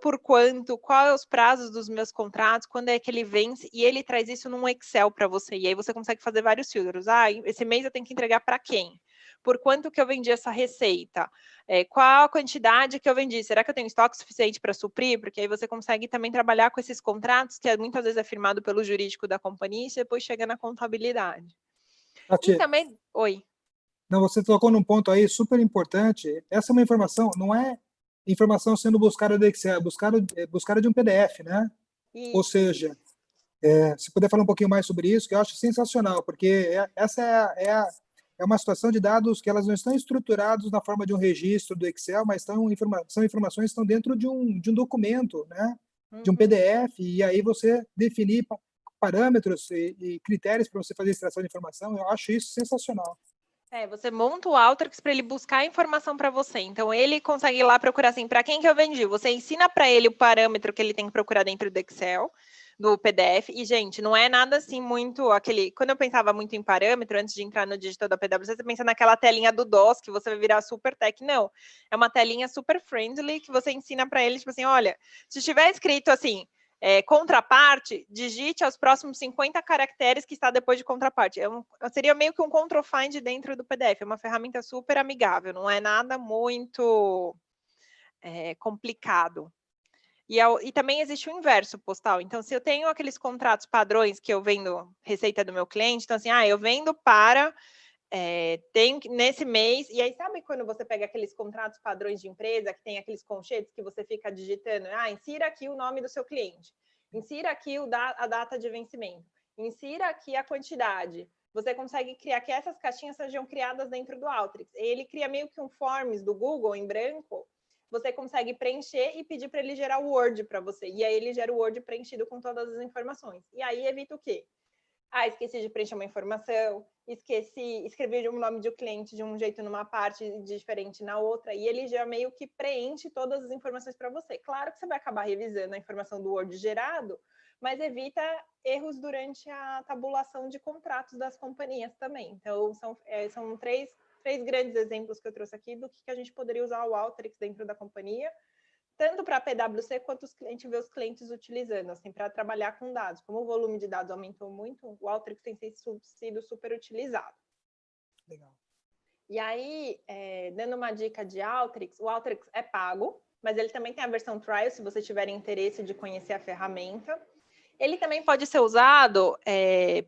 por quanto, quais os prazos dos meus contratos, quando é que ele vence, e ele traz isso num Excel para você, e aí você consegue fazer vários filtros. Esse mês eu tenho que entregar para quem? Por quanto que eu vendi essa receita? Qual a quantidade que eu vendi? Será que eu tenho estoque suficiente para suprir? Porque aí você consegue também trabalhar com esses contratos, que muitas vezes é firmado pelo jurídico da companhia, e depois chega na contabilidade. Tati, E também... Oi. Não, você tocou num ponto aí super importante. Essa é uma informação, não é informação sendo buscada do Excel, é buscada de um PDF, né? Isso. Ou seja, se puder falar um pouquinho mais sobre isso, que eu acho sensacional, porque essa é é uma situação de dados que elas não estão estruturados na forma de um registro do Excel, mas são informações que estão dentro de um documento, né? De um PDF, e aí você definir parâmetros e critérios para você fazer extração de informação. Eu acho isso sensacional. Você monta o Alteryx para ele buscar a informação para você. Então, ele consegue ir lá procurar assim, para quem que eu vendi? Você ensina para ele o parâmetro que ele tem que procurar dentro do Excel, do PDF. E, gente, não é nada assim muito aquele... Quando eu pensava muito em parâmetro, antes de entrar no digital da PwC, você pensa naquela telinha do DOS, que você vai virar super tech. Não, é uma telinha super friendly, que você ensina para ele, tipo assim, olha, se estiver escrito assim... contraparte, digite os próximos 50 caracteres que está depois de contraparte. Seria meio que um control find dentro do PDF. É uma ferramenta super amigável, não é nada muito complicado. E também existe o inverso, Postal. Então, se eu tenho aqueles contratos padrões que eu vendo receita do meu cliente, então assim, eu vendo para... tem nesse mês, e aí sabe quando você pega aqueles contratos padrões de empresa, que tem aqueles conchetes que você fica digitando, insira aqui o nome do seu cliente, insira aqui a data de vencimento, insira aqui a quantidade. Você consegue criar que essas caixinhas sejam criadas dentro do Alteryx. Ele cria meio que um forms do Google em branco, você consegue preencher e pedir para ele gerar o Word para você, e aí ele gera o Word preenchido com todas as informações. E aí evita o quê? Esqueci de preencher uma informação, escrevi o nome de um cliente de um jeito numa parte diferente na outra, e ele já meio que preenche todas as informações para você. Claro que você vai acabar revisando a informação do Word gerado, mas evita erros durante a tabulação de contratos das companhias também. Então, são três grandes exemplos que eu trouxe aqui do que a gente poderia usar o Alteryx dentro da companhia, tanto para a PwC quanto a gente vê os clientes utilizando, assim, para trabalhar com dados. Como o volume de dados aumentou muito, o Alteryx tem sido super utilizado. Legal. E aí, dando uma dica de Alteryx, o Alteryx é pago, mas ele também tem a versão trial, se você tiver interesse de conhecer a ferramenta. Ele também pode ser usado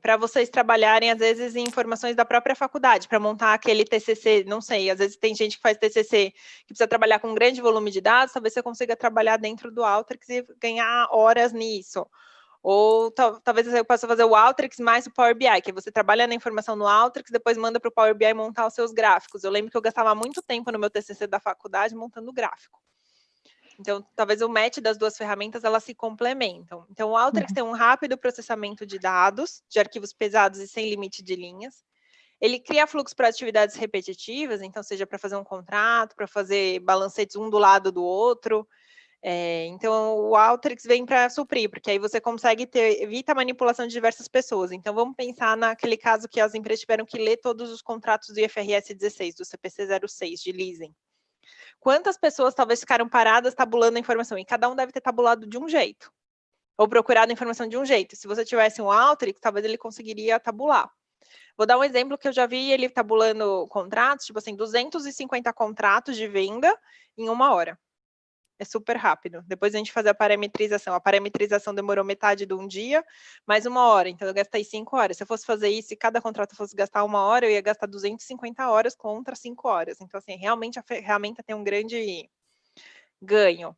para vocês trabalharem, às vezes, em informações da própria faculdade, para montar aquele TCC, não sei, às vezes tem gente que faz TCC que precisa trabalhar com um grande volume de dados, talvez você consiga trabalhar dentro do Alteryx e ganhar horas nisso. Ou talvez você possa fazer o Alteryx mais o Power BI, que você trabalha na informação no Alteryx, depois manda para o Power BI montar os seus gráficos. Eu lembro que eu gastava muito tempo no meu TCC da faculdade montando gráfico. Então, talvez o match das duas ferramentas, elas se complementam. Então, o Alteryx tem um rápido processamento de dados, de arquivos pesados e sem limite de linhas. Ele cria fluxo para atividades repetitivas, então, seja para fazer um contrato, para fazer balancetes um do lado do outro. Então, o Alteryx vem para suprir, porque aí você consegue evita a manipulação de diversas pessoas. Então, vamos pensar naquele caso que as empresas tiveram que ler todos os contratos do IFRS 16, do CPC 06, de leasing. Quantas pessoas talvez ficaram paradas tabulando a informação? E cada um deve ter tabulado de um jeito. Ou procurado a informação de um jeito. Se você tivesse um Alteryx, talvez ele conseguiria tabular. Vou dar um exemplo que eu já vi ele tabulando contratos, tipo assim, 250 contratos de venda em 1 hora. É super rápido. Depois a gente fazer a parametrização. A parametrização demorou metade de um dia, mais 1 hora. Então, eu gastei 5 horas. Se eu fosse fazer isso e cada contrato fosse gastar 1 hora, eu ia gastar 250 horas contra 5 horas. Então, assim, realmente a ferramenta tem um grande ganho.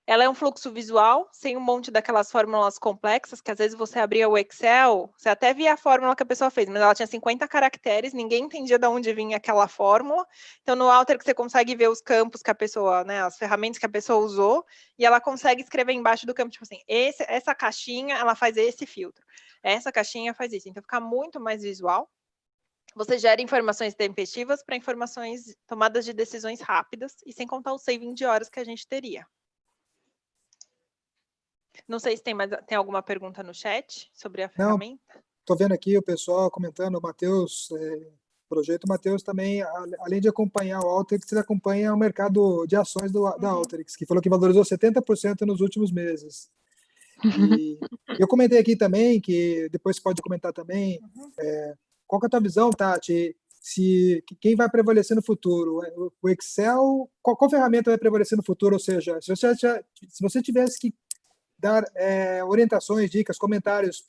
Ela é um fluxo visual, sem um monte daquelas fórmulas complexas, que às vezes você abria o Excel, você até via a fórmula que a pessoa fez, mas ela tinha 50 caracteres, ninguém entendia de onde vinha aquela fórmula. Então, no Alteryx, você consegue ver os campos que a pessoa, né, as ferramentas que a pessoa usou, e ela consegue escrever embaixo do campo, tipo assim, essa caixinha, ela faz esse filtro. Essa caixinha faz isso. Então, fica muito mais visual. Você gera informações tempestivas para informações, tomadas de decisões rápidas, e sem contar o saving de horas que a gente teria. Não sei se tem alguma pergunta no chat sobre a ferramenta. Estou vendo aqui o pessoal comentando, o Matheus, projeto Matheus também, além de acompanhar o Alteryx, ele acompanha o mercado de ações da Alteryx, que falou que valorizou 70% nos últimos meses. E eu comentei aqui também, que depois você pode comentar também, qual que é a tua visão, Tati? Quem vai prevalecer no futuro? O Excel? Qual ferramenta vai prevalecer no futuro? Ou seja, se você tivesse que dar orientações, dicas, comentários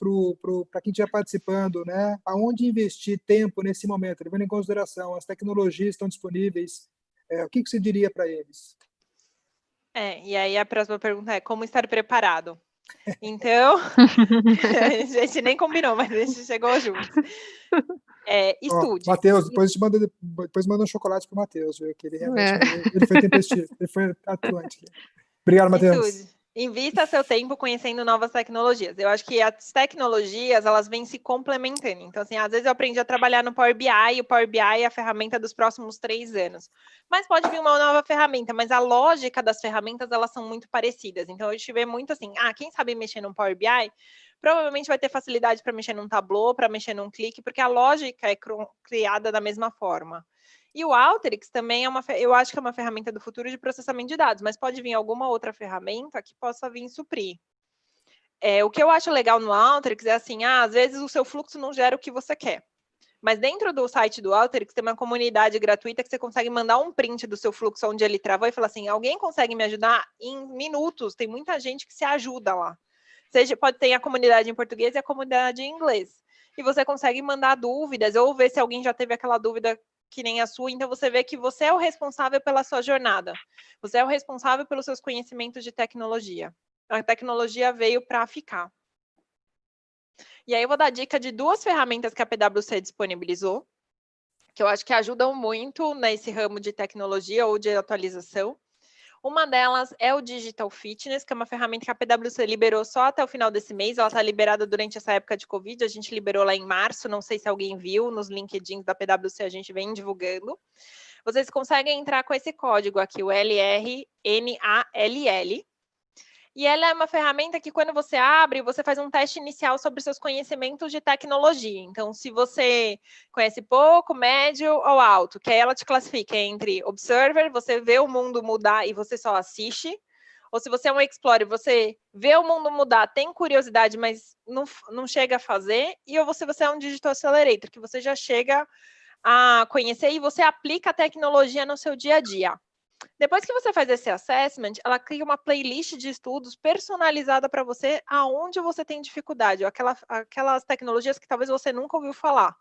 para quem estiver participando, né? Aonde investir tempo nesse momento, levando em consideração as tecnologias que estão disponíveis, o que você diria para eles? E aí a próxima pergunta é como estar preparado? Então, a gente nem combinou, mas a gente chegou juntos. Estude. Matheus, depois manda um chocolate pro Matheus, viu? Que ele realmente ele foi tempestivo, ele foi atuante. Obrigado, Matheus. Estude. Invista seu tempo conhecendo novas tecnologias. Eu acho que as tecnologias, elas vêm se complementando. Então, assim, às vezes eu aprendi a trabalhar no Power BI, e o Power BI é a ferramenta dos próximos 3 anos. Mas pode vir uma nova ferramenta, mas a lógica das ferramentas, elas são muito parecidas. Então, eu tive muito assim, quem sabe mexer no Power BI, provavelmente vai ter facilidade para mexer num Tableau, para mexer num Click, porque a lógica é criada da mesma forma. E o Alteryx também eu acho que é uma ferramenta do futuro de processamento de dados, mas pode vir alguma outra ferramenta que possa vir suprir. O que eu acho legal no Alteryx é assim, às vezes o seu fluxo não gera o que você quer. Mas dentro do site do Alteryx tem uma comunidade gratuita que você consegue mandar um print do seu fluxo onde ele travou e falar assim, alguém consegue me ajudar? Em minutos, tem muita gente que se ajuda lá. Pode ter a comunidade em português e a comunidade em inglês. E você consegue mandar dúvidas ou ver se alguém já teve aquela dúvida que nem a sua, então você vê que você é o responsável pela sua jornada. Você é o responsável pelos seus conhecimentos de tecnologia. A tecnologia veio para ficar. E aí eu vou dar dica de 2 ferramentas que a PwC disponibilizou, que eu acho que ajudam muito nesse ramo de tecnologia ou de atualização. Uma delas é o Digital Fitness, que é uma ferramenta que a PwC liberou só até o final desse mês. Ela está liberada durante essa época de Covid. A gente liberou lá em março. Não sei se alguém viu nos LinkedIn da PwC, a gente vem divulgando. Vocês conseguem entrar com esse código aqui, o LRNALL. E ela é uma ferramenta que, quando você abre, você faz um teste inicial sobre seus conhecimentos de tecnologia. Então, se você conhece pouco, médio ou alto, que aí ela te classifica entre observer, você vê o mundo mudar e você só assiste, ou se você é um explorer, você vê o mundo mudar, tem curiosidade, mas não chega a fazer, ou você é um digital accelerator, que você já chega a conhecer e você aplica a tecnologia no seu dia a dia. Depois que você faz esse assessment, ela cria uma playlist de estudos personalizada para você, aonde você tem dificuldade, ou aquelas tecnologias que talvez você nunca ouviu falar.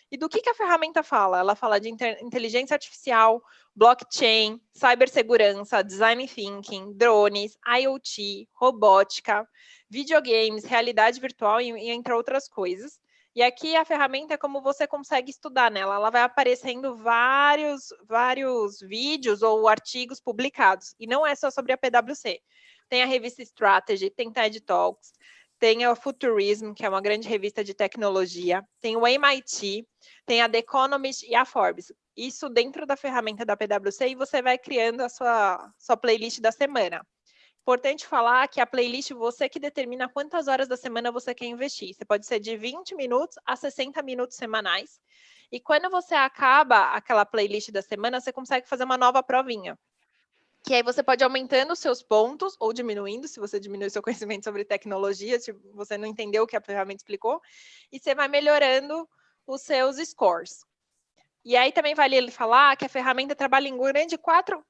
E do que a ferramenta fala? Ela fala de inteligência artificial, blockchain, cibersegurança, design thinking, drones, IoT, robótica, videogames, realidade virtual e entre outras coisas. E aqui a ferramenta é como você consegue estudar nela. Ela vai aparecendo vários vídeos ou artigos publicados. E não é só sobre a PwC. Tem a revista Strategy, tem TED Talks, tem a Futurism, que é uma grande revista de tecnologia, tem o MIT, tem a The Economist e a Forbes. Isso dentro da ferramenta da PwC, e você vai criando a sua playlist da semana. Importante falar que a playlist, você que determina quantas horas da semana você quer investir. Você pode ser de 20 minutos a 60 minutos semanais. E quando você acaba aquela playlist da semana, você consegue fazer uma nova provinha. Que aí você pode ir aumentando os seus pontos ou diminuindo, se você diminuir seu conhecimento sobre tecnologia, se você não entendeu o que a ferramenta explicou. E você vai melhorando os seus scores. E aí também vale ele falar que a ferramenta trabalha em grande quatro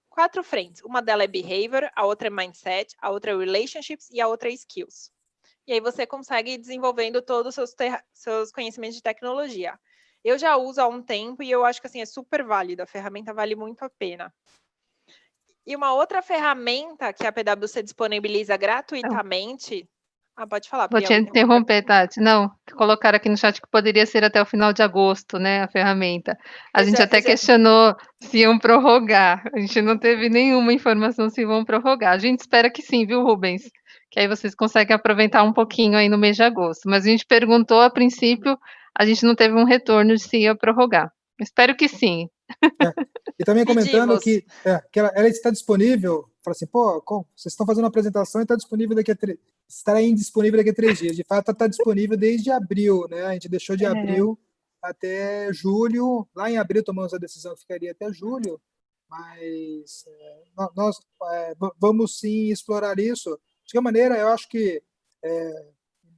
frentes. Uma delas é behavior, a outra é mindset, a outra é relationships e a outra é skills. E aí você consegue ir desenvolvendo todos os seus conhecimentos de tecnologia. Eu já uso há um tempo e eu acho que assim, é super válido. A ferramenta vale muito a pena. E uma outra ferramenta que a PwC disponibiliza gratuitamente... pode falar, Vou Pri. te interromper, Tati. Não, colocaram aqui no chat que poderia ser até o final de agosto, né, a ferramenta. A gente até questionou se iam prorrogar. A gente não teve nenhuma informação se vão prorrogar. A gente espera que sim, viu, Rubens? Que aí vocês conseguem aproveitar um pouquinho aí no mês de agosto. Mas a gente perguntou, a princípio, a gente não teve um retorno de se ia prorrogar. Espero que sim. E também comentando que ela está disponível, fala assim, vocês estão fazendo uma apresentação e está disponível estará indisponível daqui a 3 dias. De fato, está disponível desde abril, né? A gente deixou de abril até julho. Lá em abril tomamos a decisão que ficaria até julho, mas nós vamos sim explorar isso. De qualquer maneira, eu acho que,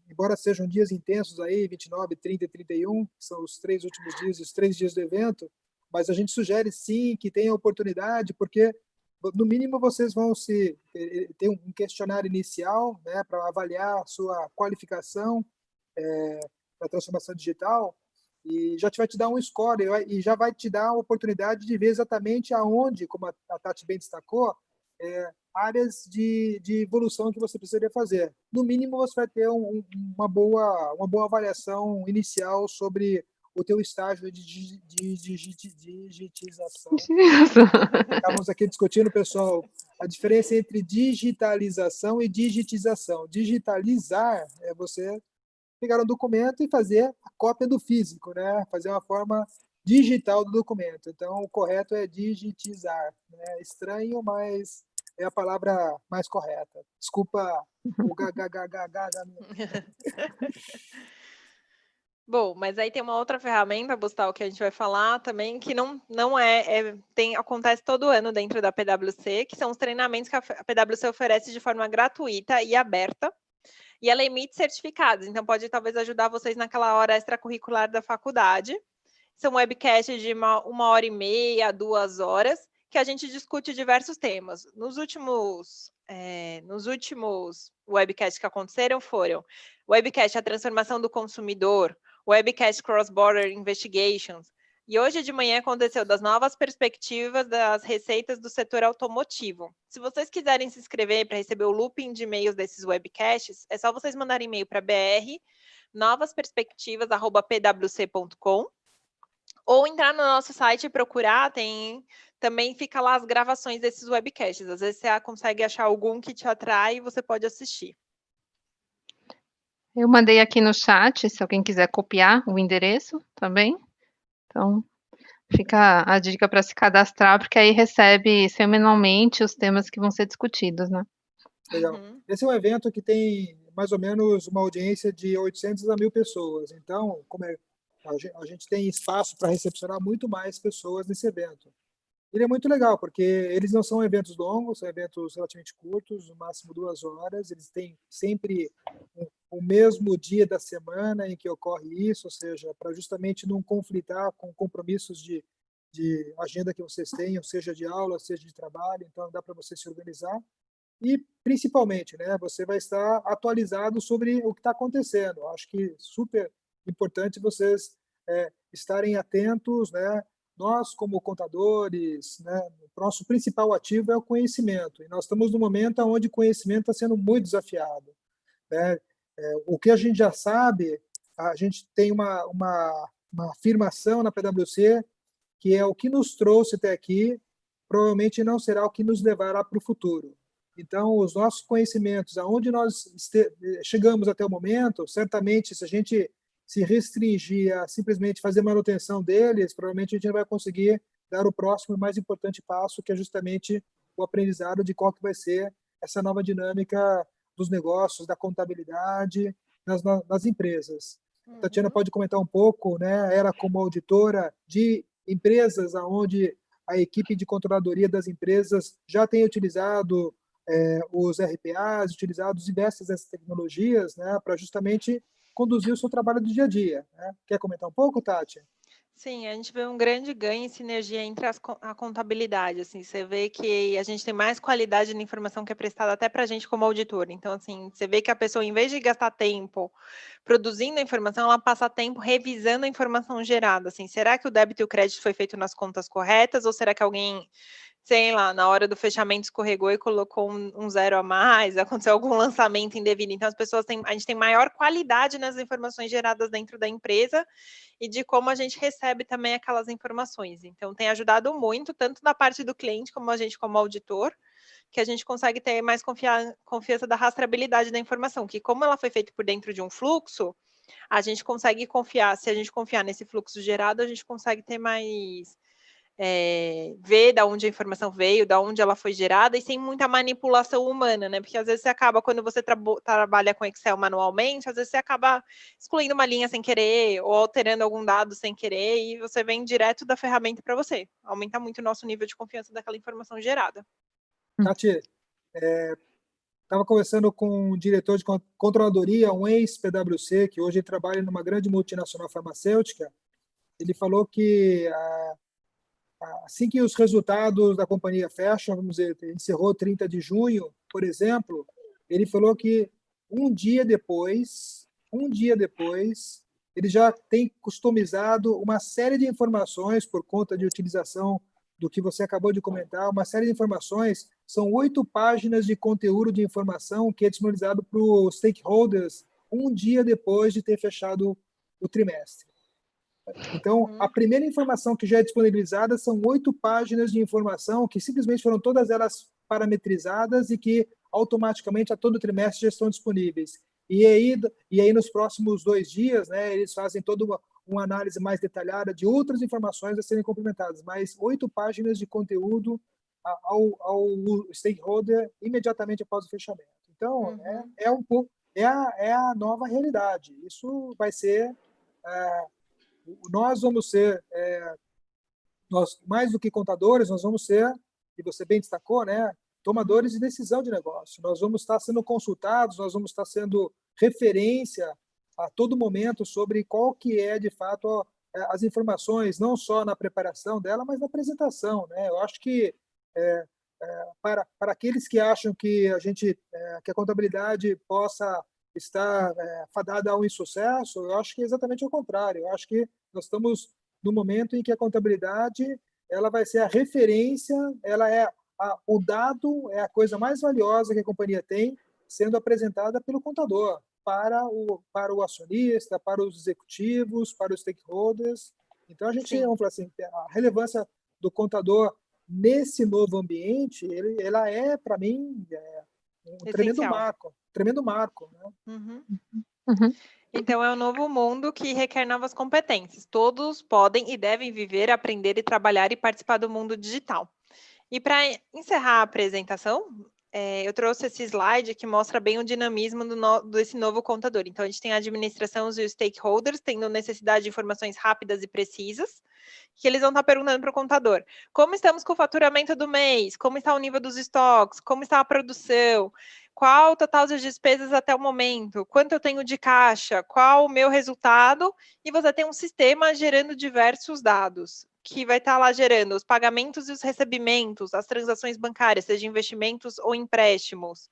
embora sejam dias intensos aí, 29, 30 e 31, que são os 3 últimos dias e os 3 dias do evento, mas a gente sugere sim que tenha oportunidade, porque no mínimo vocês vão ter um questionário inicial, né, para avaliar a sua qualificação para transformação digital, e já vai te dar um score e já vai te dar a oportunidade de ver exatamente aonde, como a Tati bem destacou, áreas de evolução que você precisaria fazer. No mínimo, você vai ter uma boa avaliação inicial sobre o teu estágio de digitização. Estávamos aqui discutindo, pessoal, a diferença entre digitalização e digitização. Digitalizar é você pegar um documento e fazer a cópia do físico, né? Fazer uma forma digital do documento. Então, o correto é digitizar. Né? Estranho, mas é a palavra mais correta. Desculpa o gagagagagá. Bom, mas aí tem uma outra ferramenta, Gustavo, que a gente vai falar também, que não acontece todo ano dentro da PwC, que são os treinamentos que a PwC oferece de forma gratuita e aberta, e ela emite certificados, então pode talvez ajudar vocês naquela hora extracurricular da faculdade. São webcasts de 1h30, 2 horas, que a gente discute diversos temas. Nos últimos webcasts que aconteceram foram o webcast A Transformação do Consumidor, o webcast Cross-Border Investigations, e hoje de manhã aconteceu das novas perspectivas das receitas do setor automotivo. Se vocês quiserem se inscrever para receber o looping de e-mails desses webcasts, é só vocês mandarem e-mail para br novasperspectivas@pwc.com ou entrar no nosso site e procurar, também fica lá as gravações desses webcasts. Às vezes você consegue achar algum que te atrai e você pode assistir. Eu mandei aqui no chat, se alguém quiser copiar o endereço também. Então, fica a dica para se cadastrar, porque aí recebe semanalmente os temas que vão ser discutidos, né? Legal. Esse é um evento que tem mais ou menos uma audiência de 800 a 1.000 pessoas. Então, a gente tem espaço para recepcionar muito mais pessoas nesse evento. Ele é muito legal, porque eles não são eventos longos, são eventos relativamente curtos, no máximo 2 horas. Eles têm sempre o mesmo dia da semana em que ocorre isso, ou seja, para justamente não conflitar com compromissos de agenda que vocês tenham, seja de aula, seja de trabalho. Então, dá para você se organizar. E, principalmente, né, você vai estar atualizado sobre o que está acontecendo. Acho que super importante vocês estarem atentos, né? Nós, como contadores, né, o nosso principal ativo é o conhecimento. E nós estamos num momento onde o conhecimento está sendo muito desafiado. Né? O que a gente já sabe, a gente tem uma afirmação na PwC que é o que nos trouxe até aqui, provavelmente não será o que nos levará para o futuro. Então, os nossos conhecimentos, aonde nós chegamos até o momento, certamente, se a gente se restringir a simplesmente fazer manutenção deles, provavelmente a gente não vai conseguir dar o próximo e mais importante passo, que é justamente o aprendizado de qual que vai ser essa nova dinâmica dos negócios, da contabilidade nas empresas. A Tatiana pode comentar um pouco, né? Ela como auditora de empresas onde a equipe de controladoria das empresas já tem utilizado os RPAs, utilizado diversas dessas tecnologias, né, para justamente conduzir o seu trabalho do dia a dia. Né? Quer comentar um pouco, Tati? Sim, a gente vê um grande ganho em sinergia entre a contabilidade, assim, você vê que a gente tem mais qualidade na informação que é prestada até para a gente como auditor. Então, assim, você vê que a pessoa, em vez de gastar tempo produzindo a informação, ela passa tempo revisando a informação gerada, assim, será que o débito e o crédito foi feito nas contas corretas, ou será que alguém, sei lá, na hora do fechamento escorregou e colocou um zero a mais, aconteceu algum lançamento indevido. Então, a gente tem maior qualidade nas informações geradas dentro da empresa e de como a gente recebe também aquelas informações. Então, tem ajudado muito, tanto na parte do cliente, como a gente como auditor, que a gente consegue ter mais confiança da rastreabilidade da informação, que como ela foi feita por dentro de um fluxo, a gente consegue confiar, se a gente confiar nesse fluxo gerado, a gente consegue ter mais... ver da onde a informação veio, da onde ela foi gerada, e sem muita manipulação humana, né? Porque às vezes você acaba, quando você trabalha com Excel manualmente, às vezes você acaba excluindo uma linha sem querer, ou alterando algum dado sem querer, e você vem direto da ferramenta para você. Aumenta muito o nosso nível de confiança daquela informação gerada. Tati, estava conversando com um diretor de controladoria, um ex-PwC, que hoje trabalha numa grande multinacional farmacêutica. Ele falou que assim que os resultados da companhia fecham, vamos dizer, encerrou 30 de junho, por exemplo, ele falou que um dia depois, ele já tem customizado uma série de informações por conta de utilização do que você acabou de comentar, uma série de informações são 8 páginas de conteúdo de informação que é disponibilizado para os stakeholders um dia depois de ter fechado o trimestre. Então, a primeira informação que já é disponibilizada são 8 páginas de informação que simplesmente foram todas elas parametrizadas e que automaticamente a todo trimestre já estão disponíveis. E aí nos próximos 2 dias, né, eles fazem toda uma análise mais detalhada de outras informações a serem complementadas, mas 8 páginas de conteúdo ao stakeholder imediatamente após o fechamento. Então, é a nova realidade. Isso vai ser... nós vamos ser, mais do que contadores, nós vamos ser, e você bem destacou, né, tomadores de decisão de negócio. Nós vamos estar sendo consultados, nós vamos estar sendo referência a todo momento sobre qual que é, de fato, as informações, não só na preparação dela, mas na apresentação, né? Eu acho que para aqueles que acham que que a contabilidade possa estar fadada ao insucesso, eu acho que é exatamente o contrário. Eu acho que nós estamos no momento em que a contabilidade ela vai ser a referência, ela o dado é a coisa mais valiosa que a companhia tem, sendo apresentada pelo contador para o acionista, para os executivos, para os stakeholders. Então a gente, vamos falar assim, a relevância do contador nesse novo ambiente, ela é, para mim, um tremendo marco, né? Então, é um novo mundo que requer novas competências. Todos podem e devem viver, aprender e trabalhar e participar do mundo digital. E para encerrar a apresentação, eu trouxe esse slide que mostra bem o dinamismo desse novo contador. Então, a gente tem a administração e os stakeholders tendo necessidade de informações rápidas e precisas, que eles vão estar perguntando para o contador: como estamos com o faturamento do mês? Como está o nível dos estoques? Como está a produção? Qual o total das despesas até o momento? Quanto eu tenho de caixa? Qual o meu resultado? E você tem um sistema gerando diversos dados, que vai estar lá gerando os pagamentos e os recebimentos, as transações bancárias, seja investimentos ou empréstimos.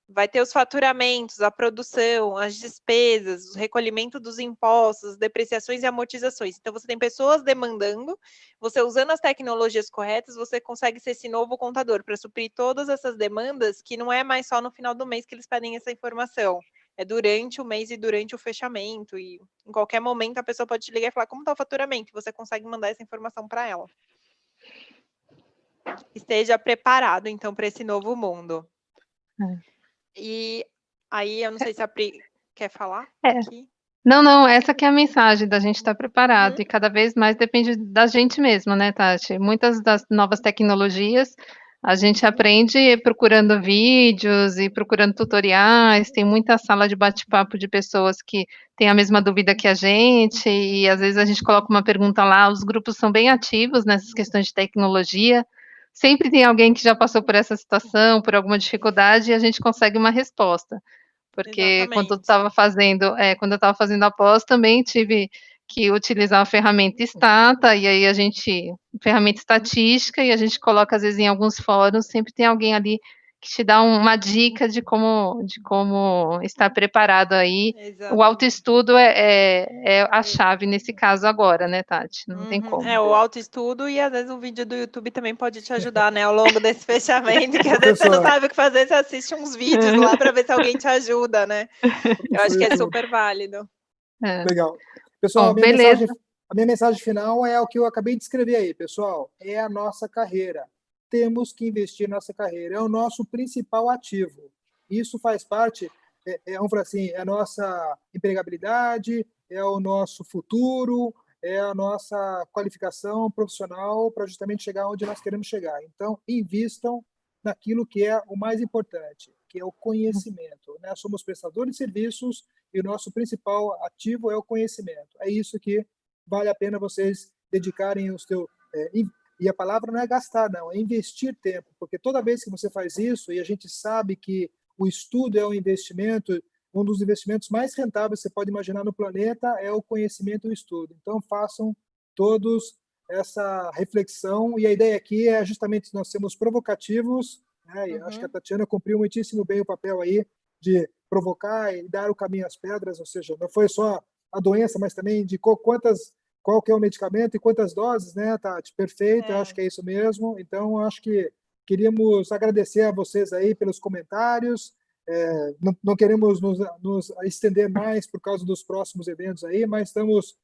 Vai ter os faturamentos, a produção, as despesas, o recolhimento dos impostos, depreciações e amortizações. Então, você tem pessoas demandando, você usando as tecnologias corretas, você consegue ser esse novo contador para suprir todas essas demandas, que não é mais só no final do mês que eles pedem essa informação. É durante o mês e durante o fechamento. E em qualquer momento a pessoa pode te ligar e falar: como está o faturamento? E você consegue mandar essa informação para ela. Esteja preparado, então, para esse novo mundo. E aí, eu não sei se a Pri quer falar aqui. Não, essa que é a mensagem da gente estar preparado, e cada vez mais depende da gente mesmo, né, Tati? Muitas das novas tecnologias a gente aprende procurando vídeos e procurando tutoriais, tem muita sala de bate-papo de pessoas que têm a mesma dúvida que a gente, e às vezes a gente coloca uma pergunta lá, os grupos são bem ativos nessas questões de tecnologia, sempre tem alguém que já passou por essa situação, por alguma dificuldade, e a gente consegue uma resposta. Porque quando eu estava fazendo a pós, também tive que utilizar a ferramenta Stata, e aí ferramenta estatística, e a gente coloca, às vezes, em alguns fóruns, sempre tem alguém ali que te dá uma dica de como estar preparado aí. Exatamente. O autoestudo é a chave nesse caso agora, né, Tati? Não tem como. O autoestudo, e às vezes um vídeo do YouTube também pode te ajudar, né, ao longo desse fechamento, que às vezes você não sabe o que fazer, você assiste uns vídeos lá para ver se alguém te ajuda, né? Eu acho que é super válido. Legal. Pessoal, a minha mensagem final é o que eu acabei de escrever aí, pessoal. É a nossa carreira. Temos que investir na nossa carreira. É o nosso principal ativo. Isso faz parte, vamos falar assim, é a nossa empregabilidade, é o nosso futuro, é a nossa qualificação profissional para justamente chegar onde nós queremos chegar. Então, invistam naquilo que é o mais importante, que é o conhecimento, né? Somos prestadores de serviços e o nosso principal ativo é o conhecimento. É isso que vale a pena vocês dedicarem o seu... e a palavra não é gastar, não, é investir tempo, porque toda vez que você faz isso, e a gente sabe que o estudo é um investimento, um dos investimentos mais rentáveis que você pode imaginar no planeta é o conhecimento e o estudo. Então, façam todos essa reflexão, e a ideia aqui é justamente nós sermos provocativos, né? E acho que a Tatiana cumpriu muitíssimo bem o papel aí de provocar e dar o caminho às pedras, ou seja, não foi só a doença, mas também de qual que é o medicamento e quantas doses, né, Tati? Perfeito, eu acho que é isso mesmo. Então, eu acho que queríamos agradecer a vocês aí pelos comentários. Não queremos nos estender mais por causa dos próximos eventos aí, mas estamos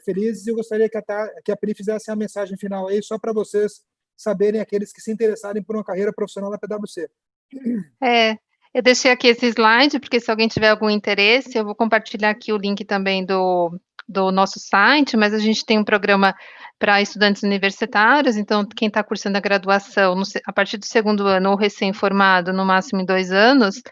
felizes, e eu gostaria que a Pri fizesse a mensagem final aí, só para vocês saberem, aqueles que se interessarem por uma carreira profissional na PwC. Eu deixei aqui esse slide, porque se alguém tiver algum interesse, eu vou compartilhar aqui o link também do nosso site, mas a gente tem um programa para estudantes universitários, então quem está cursando a graduação a partir do 2º ano ou recém-formado, no máximo em 2 anos,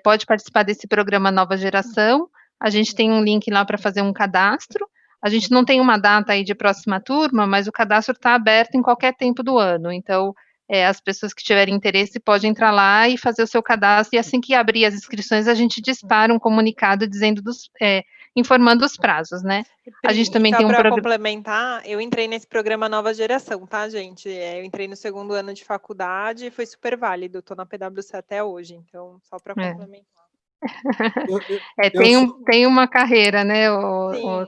pode participar desse programa Nova Geração. A gente tem um link lá para fazer um cadastro. A gente não tem uma data aí de próxima turma, mas o cadastro está aberto em qualquer tempo do ano, então as pessoas que tiverem interesse podem entrar lá e fazer o seu cadastro, e assim que abrir as inscrições, a gente dispara um comunicado dizendo informando os prazos, né? A gente também tem um programa. programa. Para complementar, eu entrei nesse programa Nova Geração, tá, gente? Eu entrei no 2º ano de faculdade e foi super válido. Estou na PwC até hoje, então, só para complementar. Tem uma carreira, né,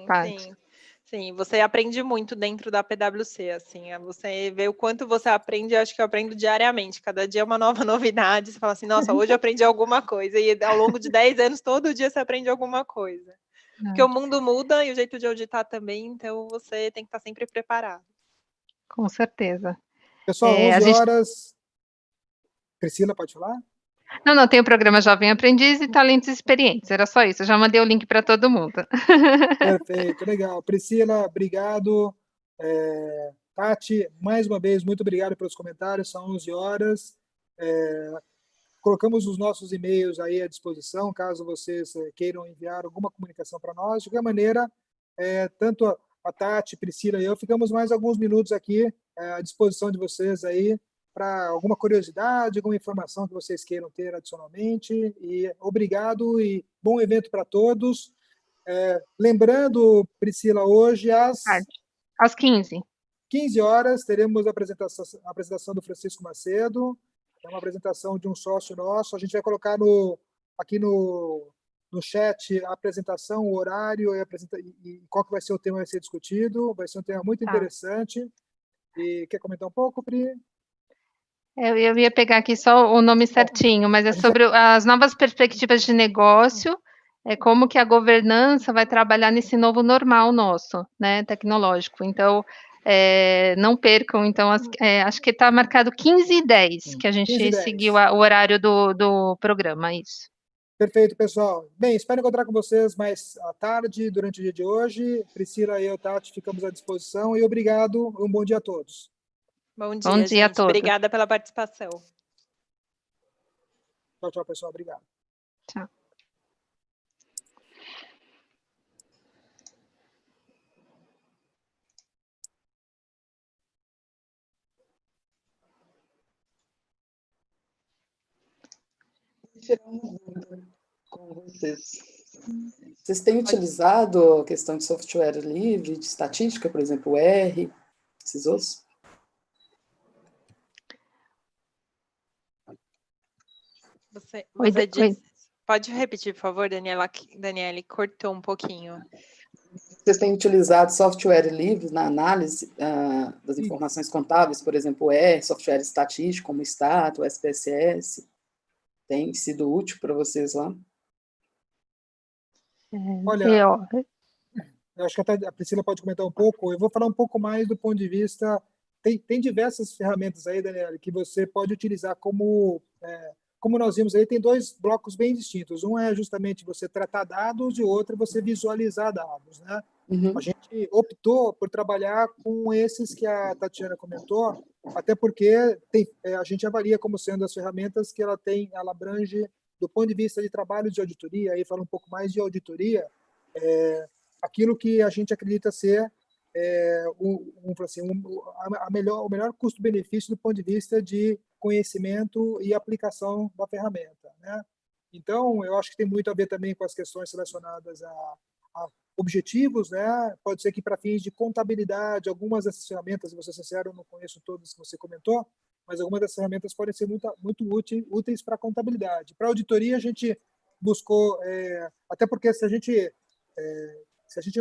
Tati? Sim, você aprende muito dentro da PwC, assim, você vê o quanto você aprende, eu acho que eu aprendo diariamente, cada dia é uma nova novidade, você fala assim, nossa, hoje eu aprendi alguma coisa, e ao longo de 10 anos, todo dia você aprende alguma coisa. Porque o mundo muda e o jeito de auditar também, então você tem que estar sempre preparado. Com certeza. Pessoal, 11 horas... Priscila, pode falar? Não, tem o programa Jovem Aprendiz e Talentos Experientes, era só isso, eu já mandei o link para todo mundo. Perfeito, legal. Priscila, obrigado. Tati, mais uma vez, muito obrigado pelos comentários, são 11 horas. Colocamos os nossos e-mails aí à disposição, caso vocês queiram enviar alguma comunicação para nós. De qualquer maneira, tanto a Tati, Priscila e eu ficamos mais alguns minutos aqui à disposição de vocês aí, para alguma curiosidade, alguma informação que vocês queiram ter adicionalmente. E obrigado e bom evento para todos. Lembrando, Priscila, hoje às 15 horas teremos a apresentação do Francisco Macedo. É uma apresentação de um sócio nosso. A gente vai colocar aqui no chat a apresentação, o horário e qual que vai ser o tema que vai ser discutido. Vai ser um tema muito interessante. E quer comentar um pouco, Pri? Eu ia pegar aqui só o nome certinho, mas é sobre as novas perspectivas de negócio, como que a governança vai trabalhar nesse novo normal nosso, né, tecnológico. Então, não percam, então, acho que está marcado 15h10, que a gente seguiu o horário do programa, isso. Perfeito, pessoal. Bem, espero encontrar com vocês mais à tarde, durante o dia de hoje. Priscila e eu, Tati, ficamos à disposição, e obrigado, um bom dia a todos. Bom dia, gente. A todos. Obrigada pela participação. Tchau, pessoal. Obrigado. Tchau. Tirar uma dúvida com vocês. Vocês têm utilizado a questão de software livre, de estatística, por exemplo, o R, esses outros? Você disse... Pode repetir, por favor, Daniele, cortou um pouquinho. Vocês têm utilizado software livre na análise das informações contábeis, por exemplo, o R, software estatístico, como o Stat, o SPSS? Tem sido útil para vocês lá? Olha, eu acho que a Priscila pode comentar um pouco. Eu vou falar um pouco mais do ponto de vista... Tem diversas ferramentas aí, Daniele, que você pode utilizar como nós vimos aí, tem 2 blocos bem distintos. Um é justamente você tratar dados e o outro é você visualizar dados, né? Uhum. A gente optou por trabalhar com esses que a Tatiana comentou, até porque a gente avalia como sendo as ferramentas que ela abrange do ponto de vista de trabalho de auditoria, aí fala um pouco mais de auditoria, aquilo que a gente acredita ser o melhor custo-benefício do ponto de vista de conhecimento e aplicação da ferramenta, né? Então, eu acho que tem muito a ver também com as questões relacionadas a objetivos, né? Pode ser que para fins de contabilidade, algumas dessas ferramentas, vou ser sincero, eu não conheço todas que você comentou, mas algumas dessas ferramentas podem ser muito úteis para contabilidade. Para auditoria, a gente buscou, até porque se a gente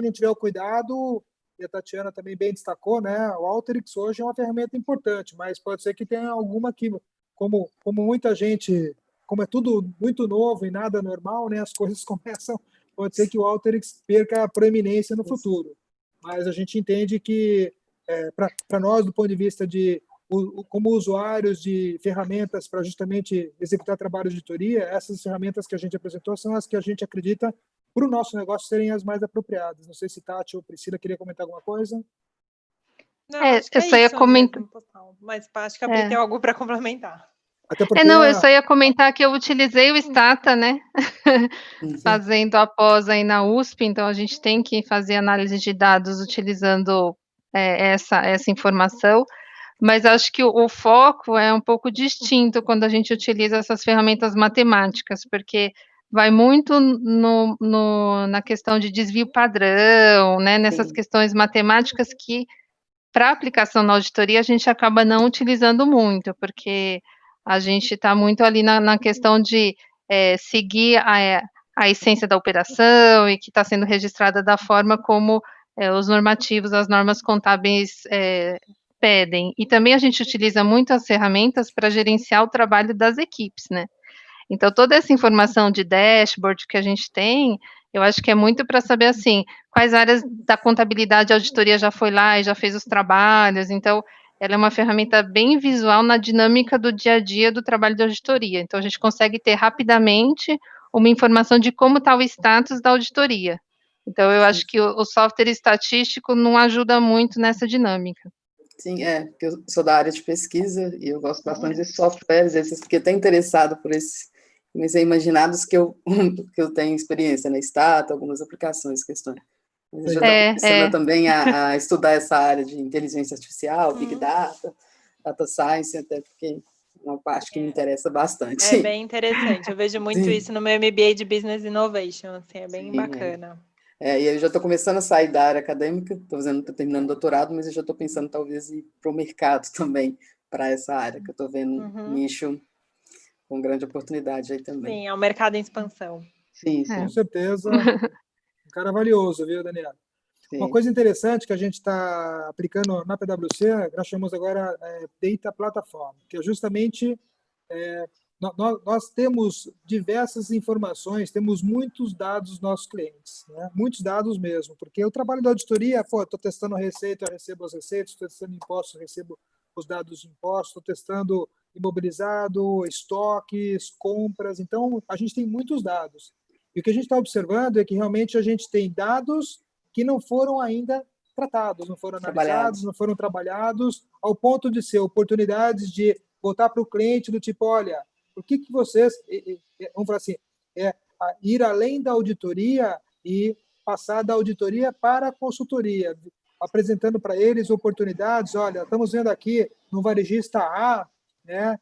não tiver o cuidado, e a Tatiana também bem destacou, né? O Alteryx hoje é uma ferramenta importante, mas pode ser que tenha alguma que, como muita gente, como é tudo muito novo e nada normal, né? As coisas começam, pode ser que o Alteryx perca a proeminência no futuro. Mas a gente entende que, para nós, do ponto de vista de como usuários de ferramentas para justamente executar trabalho de auditoria, essas ferramentas que a gente apresentou são as que a gente acredita para o nosso negócio serem as mais apropriadas. Não sei se Tati ou Priscila queria comentar alguma coisa. Não, acho que eu só ia comentar. Mas acho que a Pri tem algo para complementar. Até porque não, eu só ia comentar que eu utilizei o Stata, né? Fazendo a pós aí na USP, então a gente tem que fazer análise de dados utilizando essa informação, mas acho que o foco é um pouco distinto quando a gente utiliza essas ferramentas matemáticas, porque vai muito na questão de desvio padrão, né? Nessas questões matemáticas que, para aplicação na auditoria, a gente acaba não utilizando muito, porque a gente está muito ali na questão de seguir a essência da operação e que está sendo registrada da forma como os normativos, as normas contábeis pedem. E também a gente utiliza muito as ferramentas para gerenciar o trabalho das equipes, né? Então, toda essa informação de dashboard que a gente tem, eu acho que é muito para saber, assim, quais áreas da contabilidade a auditoria já foi lá e já fez os trabalhos. Então, ela é uma ferramenta bem visual na dinâmica do dia a dia do trabalho de auditoria. Então, a gente consegue ter rapidamente uma informação de como está o status da auditoria. Então, eu acho que o software estatístico não ajuda muito nessa dinâmica. Sim, porque eu sou da área de pesquisa e eu gosto bastante de softwares, esses, fiquei até interessado por esses, comecei a imaginar dos que eu tenho experiência, né, Stata, algumas aplicações, questões. Mas eu já estou começando também a estudar essa área de inteligência artificial, Big Data, Data Science, até porque é uma parte que me interessa bastante. É bem interessante, eu vejo muito isso no meu MBA de Business Innovation, assim, é bem bacana. E eu já estou começando a sair da área acadêmica, estou terminando o doutorado, mas eu já estou pensando talvez ir para o mercado também, para essa área, que eu estou vendo um nicho com grande oportunidade aí também. Sim, é um mercado em expansão. Sim. Com certeza. Um cara valioso, viu, Daniela? Sim. Uma coisa interessante que a gente está aplicando na PwC, nós chamamos agora Data Platform, que é justamente... nós temos diversas informações, temos muitos dados dos nossos clientes, né? Muitos dados mesmo, porque o trabalho da auditoria, estou testando a receita, eu recebo as receitas, estou testando impostos, eu recebo os dados de impostos, estou testando imobilizado, estoques, compras, então a gente tem muitos dados. E o que a gente está observando é que realmente a gente tem dados que não foram ainda tratados, não foram analisados, não foram trabalhados, ao ponto de ser oportunidades de voltar para o cliente do tipo, olha, por que vocês, vamos falar assim, ir além da auditoria e passar da auditoria para a consultoria, apresentando para eles oportunidades, olha, estamos vendo aqui no varejista A, né,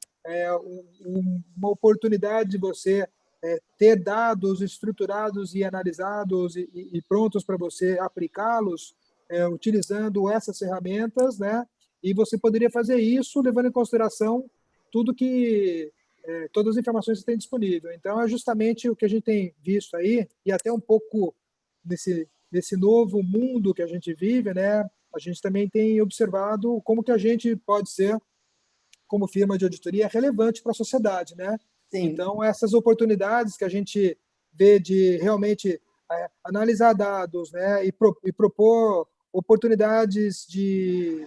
uma oportunidade de você ter dados estruturados e analisados e prontos para você aplicá-los, utilizando essas ferramentas, né, e você poderia fazer isso levando em consideração tudo que todas as informações que tem disponível. Então, é justamente o que a gente tem visto aí, e até um pouco desse novo mundo que a gente vive, né? A gente também tem observado como que a gente pode ser, como firma de auditoria, relevante para a sociedade, né? Sim. Então, essas oportunidades que a gente vê de realmente analisar dados, né? E propor oportunidades de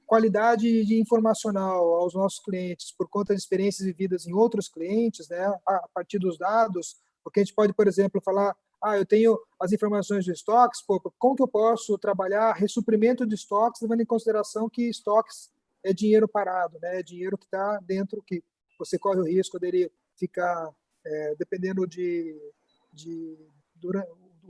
qualidade de informacional aos nossos clientes por conta de experiências vividas em outros clientes, né, a partir dos dados, porque a gente pode, por exemplo, falar, eu tenho as informações de estoques, como que eu posso trabalhar ressuprimento de estoques, levando em consideração que estoques é dinheiro parado, né, é dinheiro que está dentro, que você corre o risco dele ficar, dependendo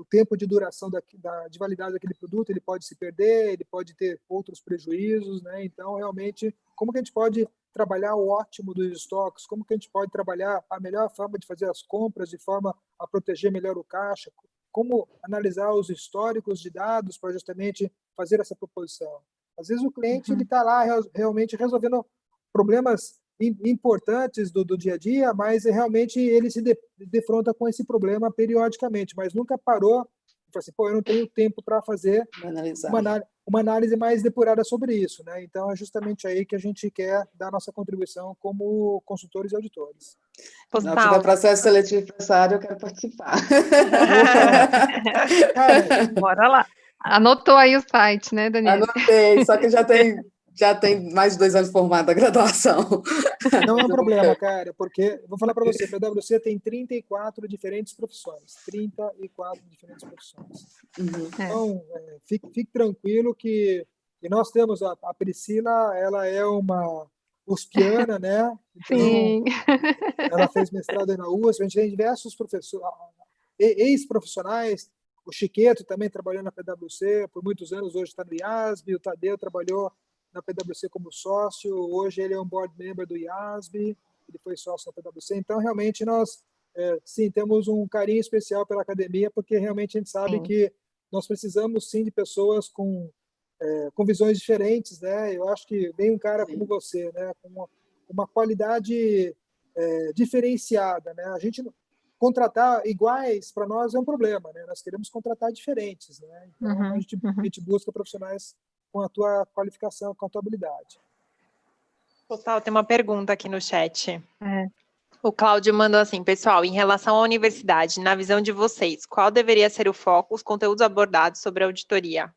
o tempo de duração de validade daquele produto, ele pode se perder, ele pode ter outros prejuízos, né? Então, realmente, como que a gente pode trabalhar o ótimo dos estoques? Como que a gente pode trabalhar a melhor forma de fazer as compras de forma a proteger melhor o caixa? Como analisar os históricos de dados para justamente fazer essa proposição? Às vezes o cliente ele está lá realmente resolvendo problemas importantes do dia a dia, mas realmente ele se defronta com esse problema periodicamente, mas nunca parou falei assim, pô, eu não tenho tempo para fazer uma análise mais depurada sobre isso, né? Então, é justamente aí que a gente quer dar nossa contribuição como consultores e auditores. Se tiver processo seletivo para essa área, eu quero participar. Cara, bora lá. Anotou aí o site, né, Daniela? Anotei, só que já tem mais de 2 anos formado a graduação. Não é um problema, cara, porque, vou falar para você, a PwC tem 34 diferentes profissões. 34 diferentes profissões. Então, fique tranquilo que nós temos a Priscila, ela é uma uspiana, né? Então, sim. Ela fez mestrado na USP, a gente tem diversos professores, ex-profissionais, o Chiqueto também trabalhou na PwC por muitos anos, hoje está no IASB, o Tadeu trabalhou na PwC como sócio, hoje ele é um board member do IASB, ele foi sócio na PwC, então realmente nós, sim, temos um carinho especial pela academia, porque realmente a gente sabe que nós precisamos sim de pessoas com visões diferentes, né? Eu acho que vem um cara como você, né? Com uma qualidade diferenciada, né? A gente contratar iguais para nós é um problema, né? Nós queremos contratar diferentes, né? Então a gente busca profissionais com a tua qualificação, com a tua habilidade. Postal, tem uma pergunta aqui no chat. O Cláudio mandou assim, pessoal, em relação à universidade, na visão de vocês, qual deveria ser o foco, os conteúdos abordados sobre a auditoria?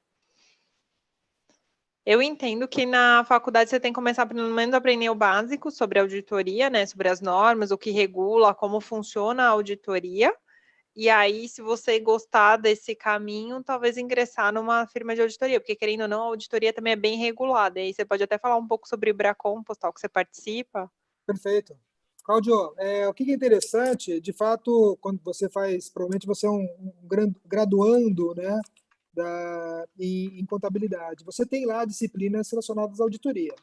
Eu entendo que na faculdade você tem que começar pelo menos a aprender o básico sobre a auditoria, né? Sobre as normas, o que regula, como funciona a auditoria. E aí, se você gostar desse caminho, talvez ingressar numa firma de auditoria, porque querendo ou não, a auditoria também é bem regulada. E aí você pode até falar um pouco sobre o Bracon, Postal, que você participa. Perfeito. Cláudio, o que é interessante, de fato, quando você faz, provavelmente você é um graduando, né? Em contabilidade. Você tem lá disciplinas relacionadas à auditoria.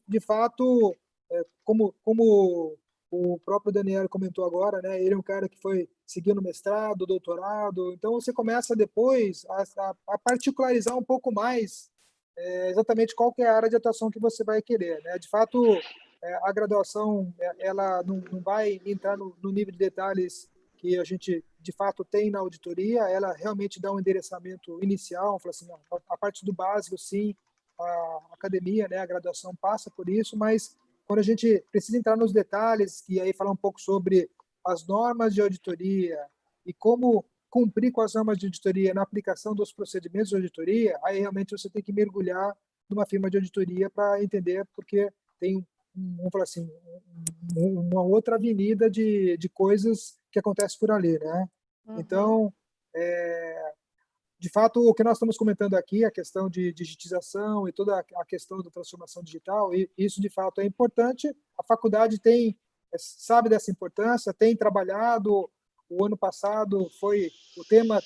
De fato, como o próprio Daniel comentou agora, né, ele é um cara que foi seguindo mestrado, doutorado, então você começa depois a particularizar um pouco mais exatamente qual que é a área de atuação que você vai querer. Né? De fato, a graduação ela não vai entrar no nível de detalhes que a gente, de fato, tem na auditoria, ela realmente dá um endereçamento inicial, fala assim, a parte do básico, sim, a academia, né, a graduação passa por isso, mas quando a gente precisa entrar nos detalhes, e aí falar um pouco sobre as normas de auditoria e como cumprir com as normas de auditoria na aplicação dos procedimentos de auditoria, aí realmente você tem que mergulhar numa firma de auditoria para entender, porque tem vamos falar assim, uma outra avenida de coisas que acontecem por ali, né? Então, de fato, o que nós estamos comentando aqui, a questão de digitização e toda a questão da transformação digital, e isso de fato é importante. A faculdade sabe dessa importância, tem trabalhado. O ano passado foi o tema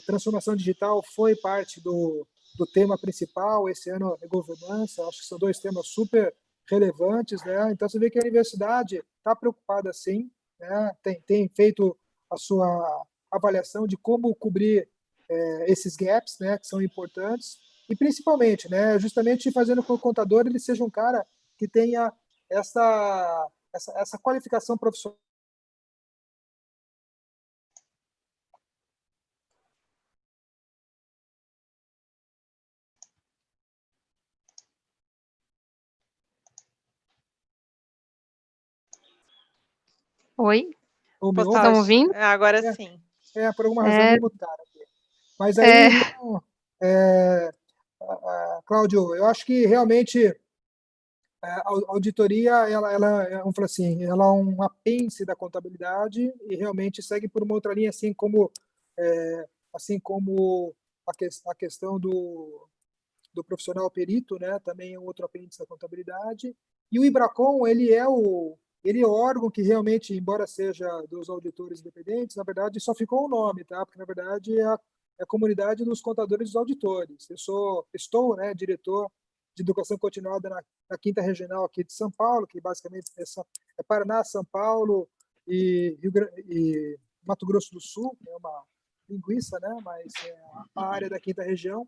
transformação digital foi parte do tema principal. Esse ano é governança. Acho que são 2 temas super relevantes, né? Então você vê que a universidade está preocupada, sim, né? Tem feito a sua avaliação de como cobrir esses gaps, né, que são importantes, e principalmente, né, justamente fazendo com que o contador ele seja um cara que tenha essa qualificação profissional. Oi? Estão ouvindo? Agora sim. Por alguma razão me mutaram aqui. Mas aí, então, Cláudio, eu acho que realmente a auditoria, vamos falar assim, ela é um apêndice da contabilidade e realmente segue por uma outra linha, assim como a questão do profissional perito, né, também é um outro apêndice da contabilidade. E o IBRACON, ele é o órgão que realmente, embora seja dos auditores independentes, na verdade só ficou o nome, tá? Porque na verdade é a comunidade dos contadores e dos auditores. Estou, né, diretor de educação continuada na 5ª Regional aqui de São Paulo, que basicamente é Paraná, São Paulo e Mato Grosso do Sul, é uma linguiça, né, mas é a área da 5ª Região.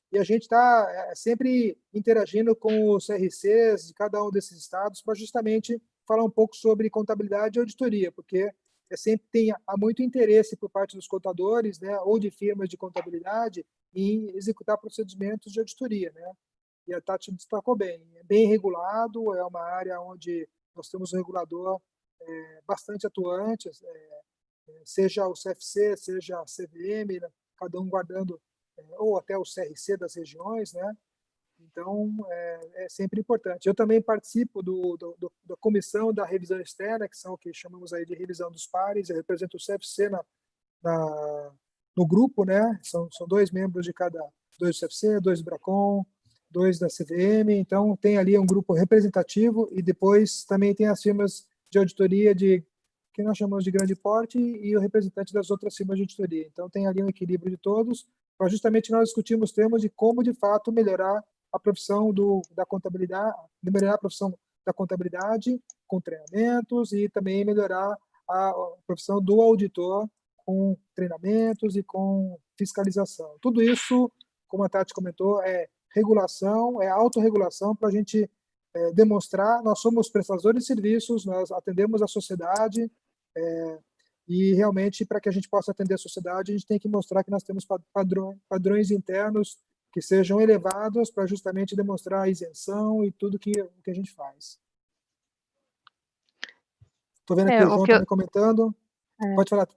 E a gente está sempre interagindo com os CRCs de cada um desses estados para justamente falar um pouco sobre contabilidade e auditoria, porque há muito interesse por parte dos contadores, né, ou de firmas de contabilidade, em executar procedimentos de auditoria, né? E a Tati destacou bem, é bem regulado, é uma área onde nós temos um regulador bastante atuante, seja o CFC, seja a CVM, né, cada um guardando, ou até o CRC das regiões, né? Então, é sempre importante. Eu também participo da comissão da revisão externa, que são o que chamamos aí de revisão dos pares. Eu represento o CFC no grupo, né? São 2 membros de cada, 2 do CFC, 2 do Bracon, 2 da CVM. Então, tem ali um grupo representativo e depois também tem as firmas de auditoria que nós chamamos de grande porte e o representante das outras firmas de auditoria. Então, tem ali um equilíbrio de todos, para justamente nós discutirmos temas de como, de fato, melhorar a profissão da contabilidade, melhorar a profissão da contabilidade com treinamentos e também melhorar a profissão do auditor com treinamentos e com fiscalização. Tudo isso, como a Tati comentou, é regulação, é autorregulação para a gente demonstrar, nós somos prestadores de serviços, nós atendemos a sociedade e realmente para que a gente possa atender a sociedade, a gente tem que mostrar que nós temos padrões internos que sejam elevados para justamente demonstrar a isenção e tudo que a gente faz. Estou vendo aqui o João também comentando. Pode falar.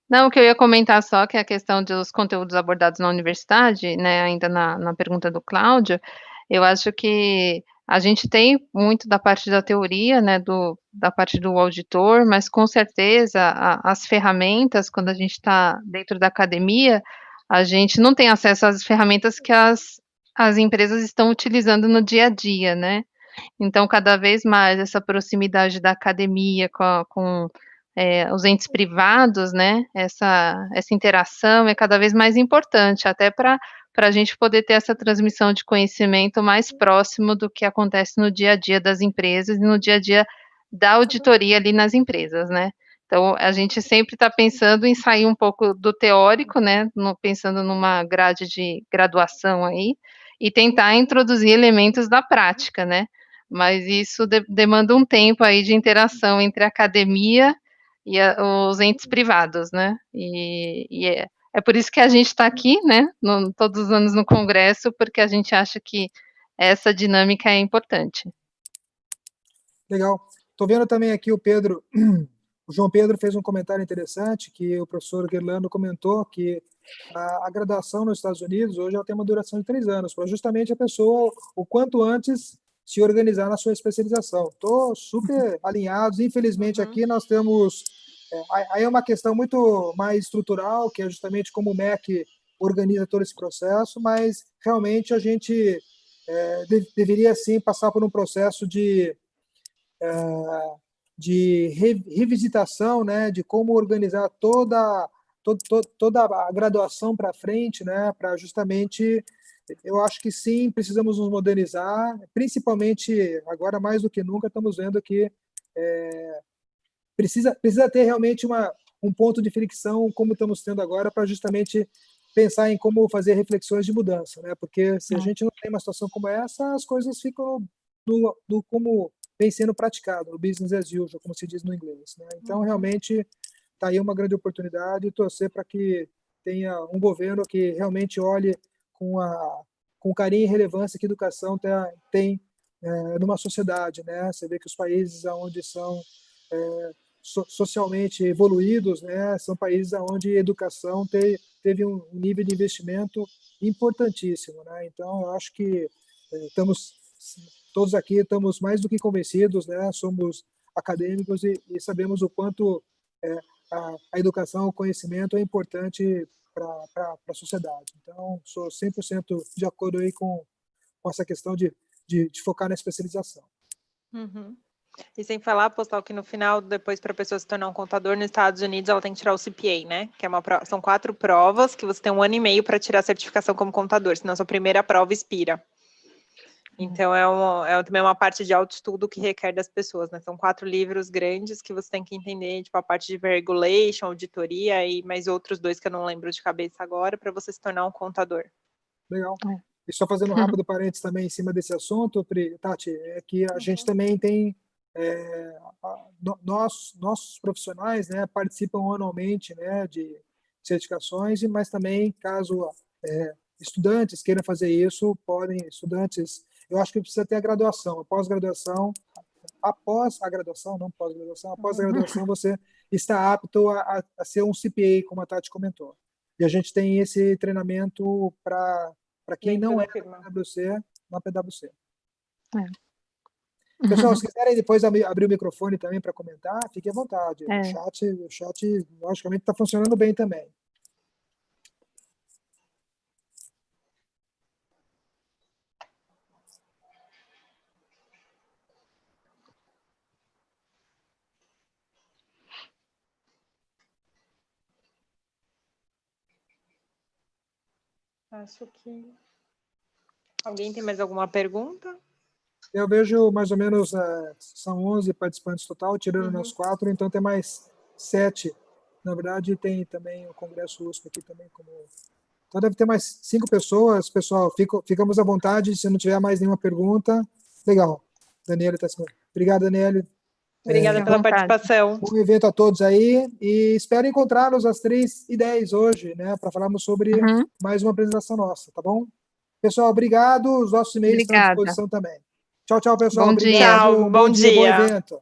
Não, o que eu ia comentar só que é a questão dos conteúdos abordados na universidade, né, ainda na pergunta do Cláudio, eu acho que a gente tem muito da parte da teoria, né, da parte do auditor, mas com certeza as ferramentas, quando a gente está dentro da academia, a gente não tem acesso às ferramentas que as empresas estão utilizando no dia a dia, né? Então, cada vez mais essa proximidade da academia com os entes privados, né? Essa interação é cada vez mais importante, até para a gente poder ter essa transmissão de conhecimento mais próximo do que acontece no dia a dia das empresas e no dia a dia da auditoria ali nas empresas, né? Então, a gente sempre está pensando em sair um pouco do teórico, né? Pensando numa grade de graduação aí, e tentar introduzir elementos da prática, né? Mas isso demanda um tempo aí de interação entre a academia e os entes privados, né? E é por isso que a gente está aqui, né? Todos os anos no Congresso, porque a gente acha que essa dinâmica é importante. Legal. Estou vendo também aqui o João Pedro fez um comentário interessante, que o professor Gerlando comentou que a graduação nos Estados Unidos hoje ela tem uma duração de 3 anos, para justamente a pessoa, o quanto antes, se organizar na sua especialização. Estou super alinhados. Infelizmente, aqui nós temos... aí é uma questão muito mais estrutural, que é justamente como o MEC organiza todo esse processo, mas realmente a gente deveria, sim, passar por um processo de revisitação, né, de como organizar toda a graduação para frente, né, para justamente, eu acho que sim, precisamos nos modernizar, principalmente agora mais do que nunca estamos vendo que precisa ter realmente um ponto de fricção, como estamos tendo agora, para justamente pensar em como fazer reflexões de mudança, né, porque se a gente não tem uma situação como essa, as coisas ficam como vem sendo praticado, no business as usual, como se diz no inglês, né? Então, realmente, está aí uma grande oportunidade e torcer para que tenha um governo que realmente olhe com carinho e relevância que a educação tem numa sociedade, né? Você vê que os países onde são socialmente evoluídos, né, são países onde a educação teve um nível de investimento importantíssimo, né? Então, eu acho que todos aqui estamos mais do que convencidos, né? Somos acadêmicos e sabemos o quanto a educação, o conhecimento é importante para a sociedade. Então, sou 100% de acordo aí com essa questão de focar na especialização. E sem falar, Postal, que no final, depois para a pessoa se tornar um contador nos Estados Unidos, ela tem que tirar o CPA, né? Que são 4 provas que você tem 1 ano e meio para tirar a certificação como contador, senão a sua primeira prova expira. Então, também uma parte de autoestudo que requer das pessoas, né? São 4 livros grandes que você tem que entender, tipo a parte de regulation, auditoria e mais outros 2 que eu não lembro de cabeça agora, para você se tornar um contador. Legal. E só fazendo um rápido parênteses também em cima desse assunto, Tati, é que a gente também tem nossos profissionais, né, participam anualmente, né, de certificações, mas também, caso estudantes queiram fazer isso, eu acho que precisa ter a graduação, após a graduação, não pós-graduação, após a graduação você está apto a ser um CPA, como a Tati comentou. E a gente tem esse treinamento para quem não é PwC, na PwC. Pessoal, se quiserem depois abrir o microfone também para comentar, fiquem à vontade. O chat, logicamente, está funcionando bem também. Acho que... Alguém tem mais alguma pergunta? Eu vejo mais ou menos, são 11 participantes total, tirando nós 4, então tem mais 7. Na verdade, tem também o Congresso USP aqui também. Então deve ter mais 5 pessoas. Pessoal, ficamos à vontade, se não tiver mais nenhuma pergunta. Legal. Daniela está se... Obrigado, Daniela. Obrigada pela participação. Bom evento a todos aí, e espero encontrá-los às 3h10 hoje, né, para falarmos sobre mais uma apresentação nossa, tá bom? Pessoal, obrigado, os nossos e-mails estão à disposição também. Tchau, tchau, pessoal. Bom obrigado. dia. Bom dia, bom evento.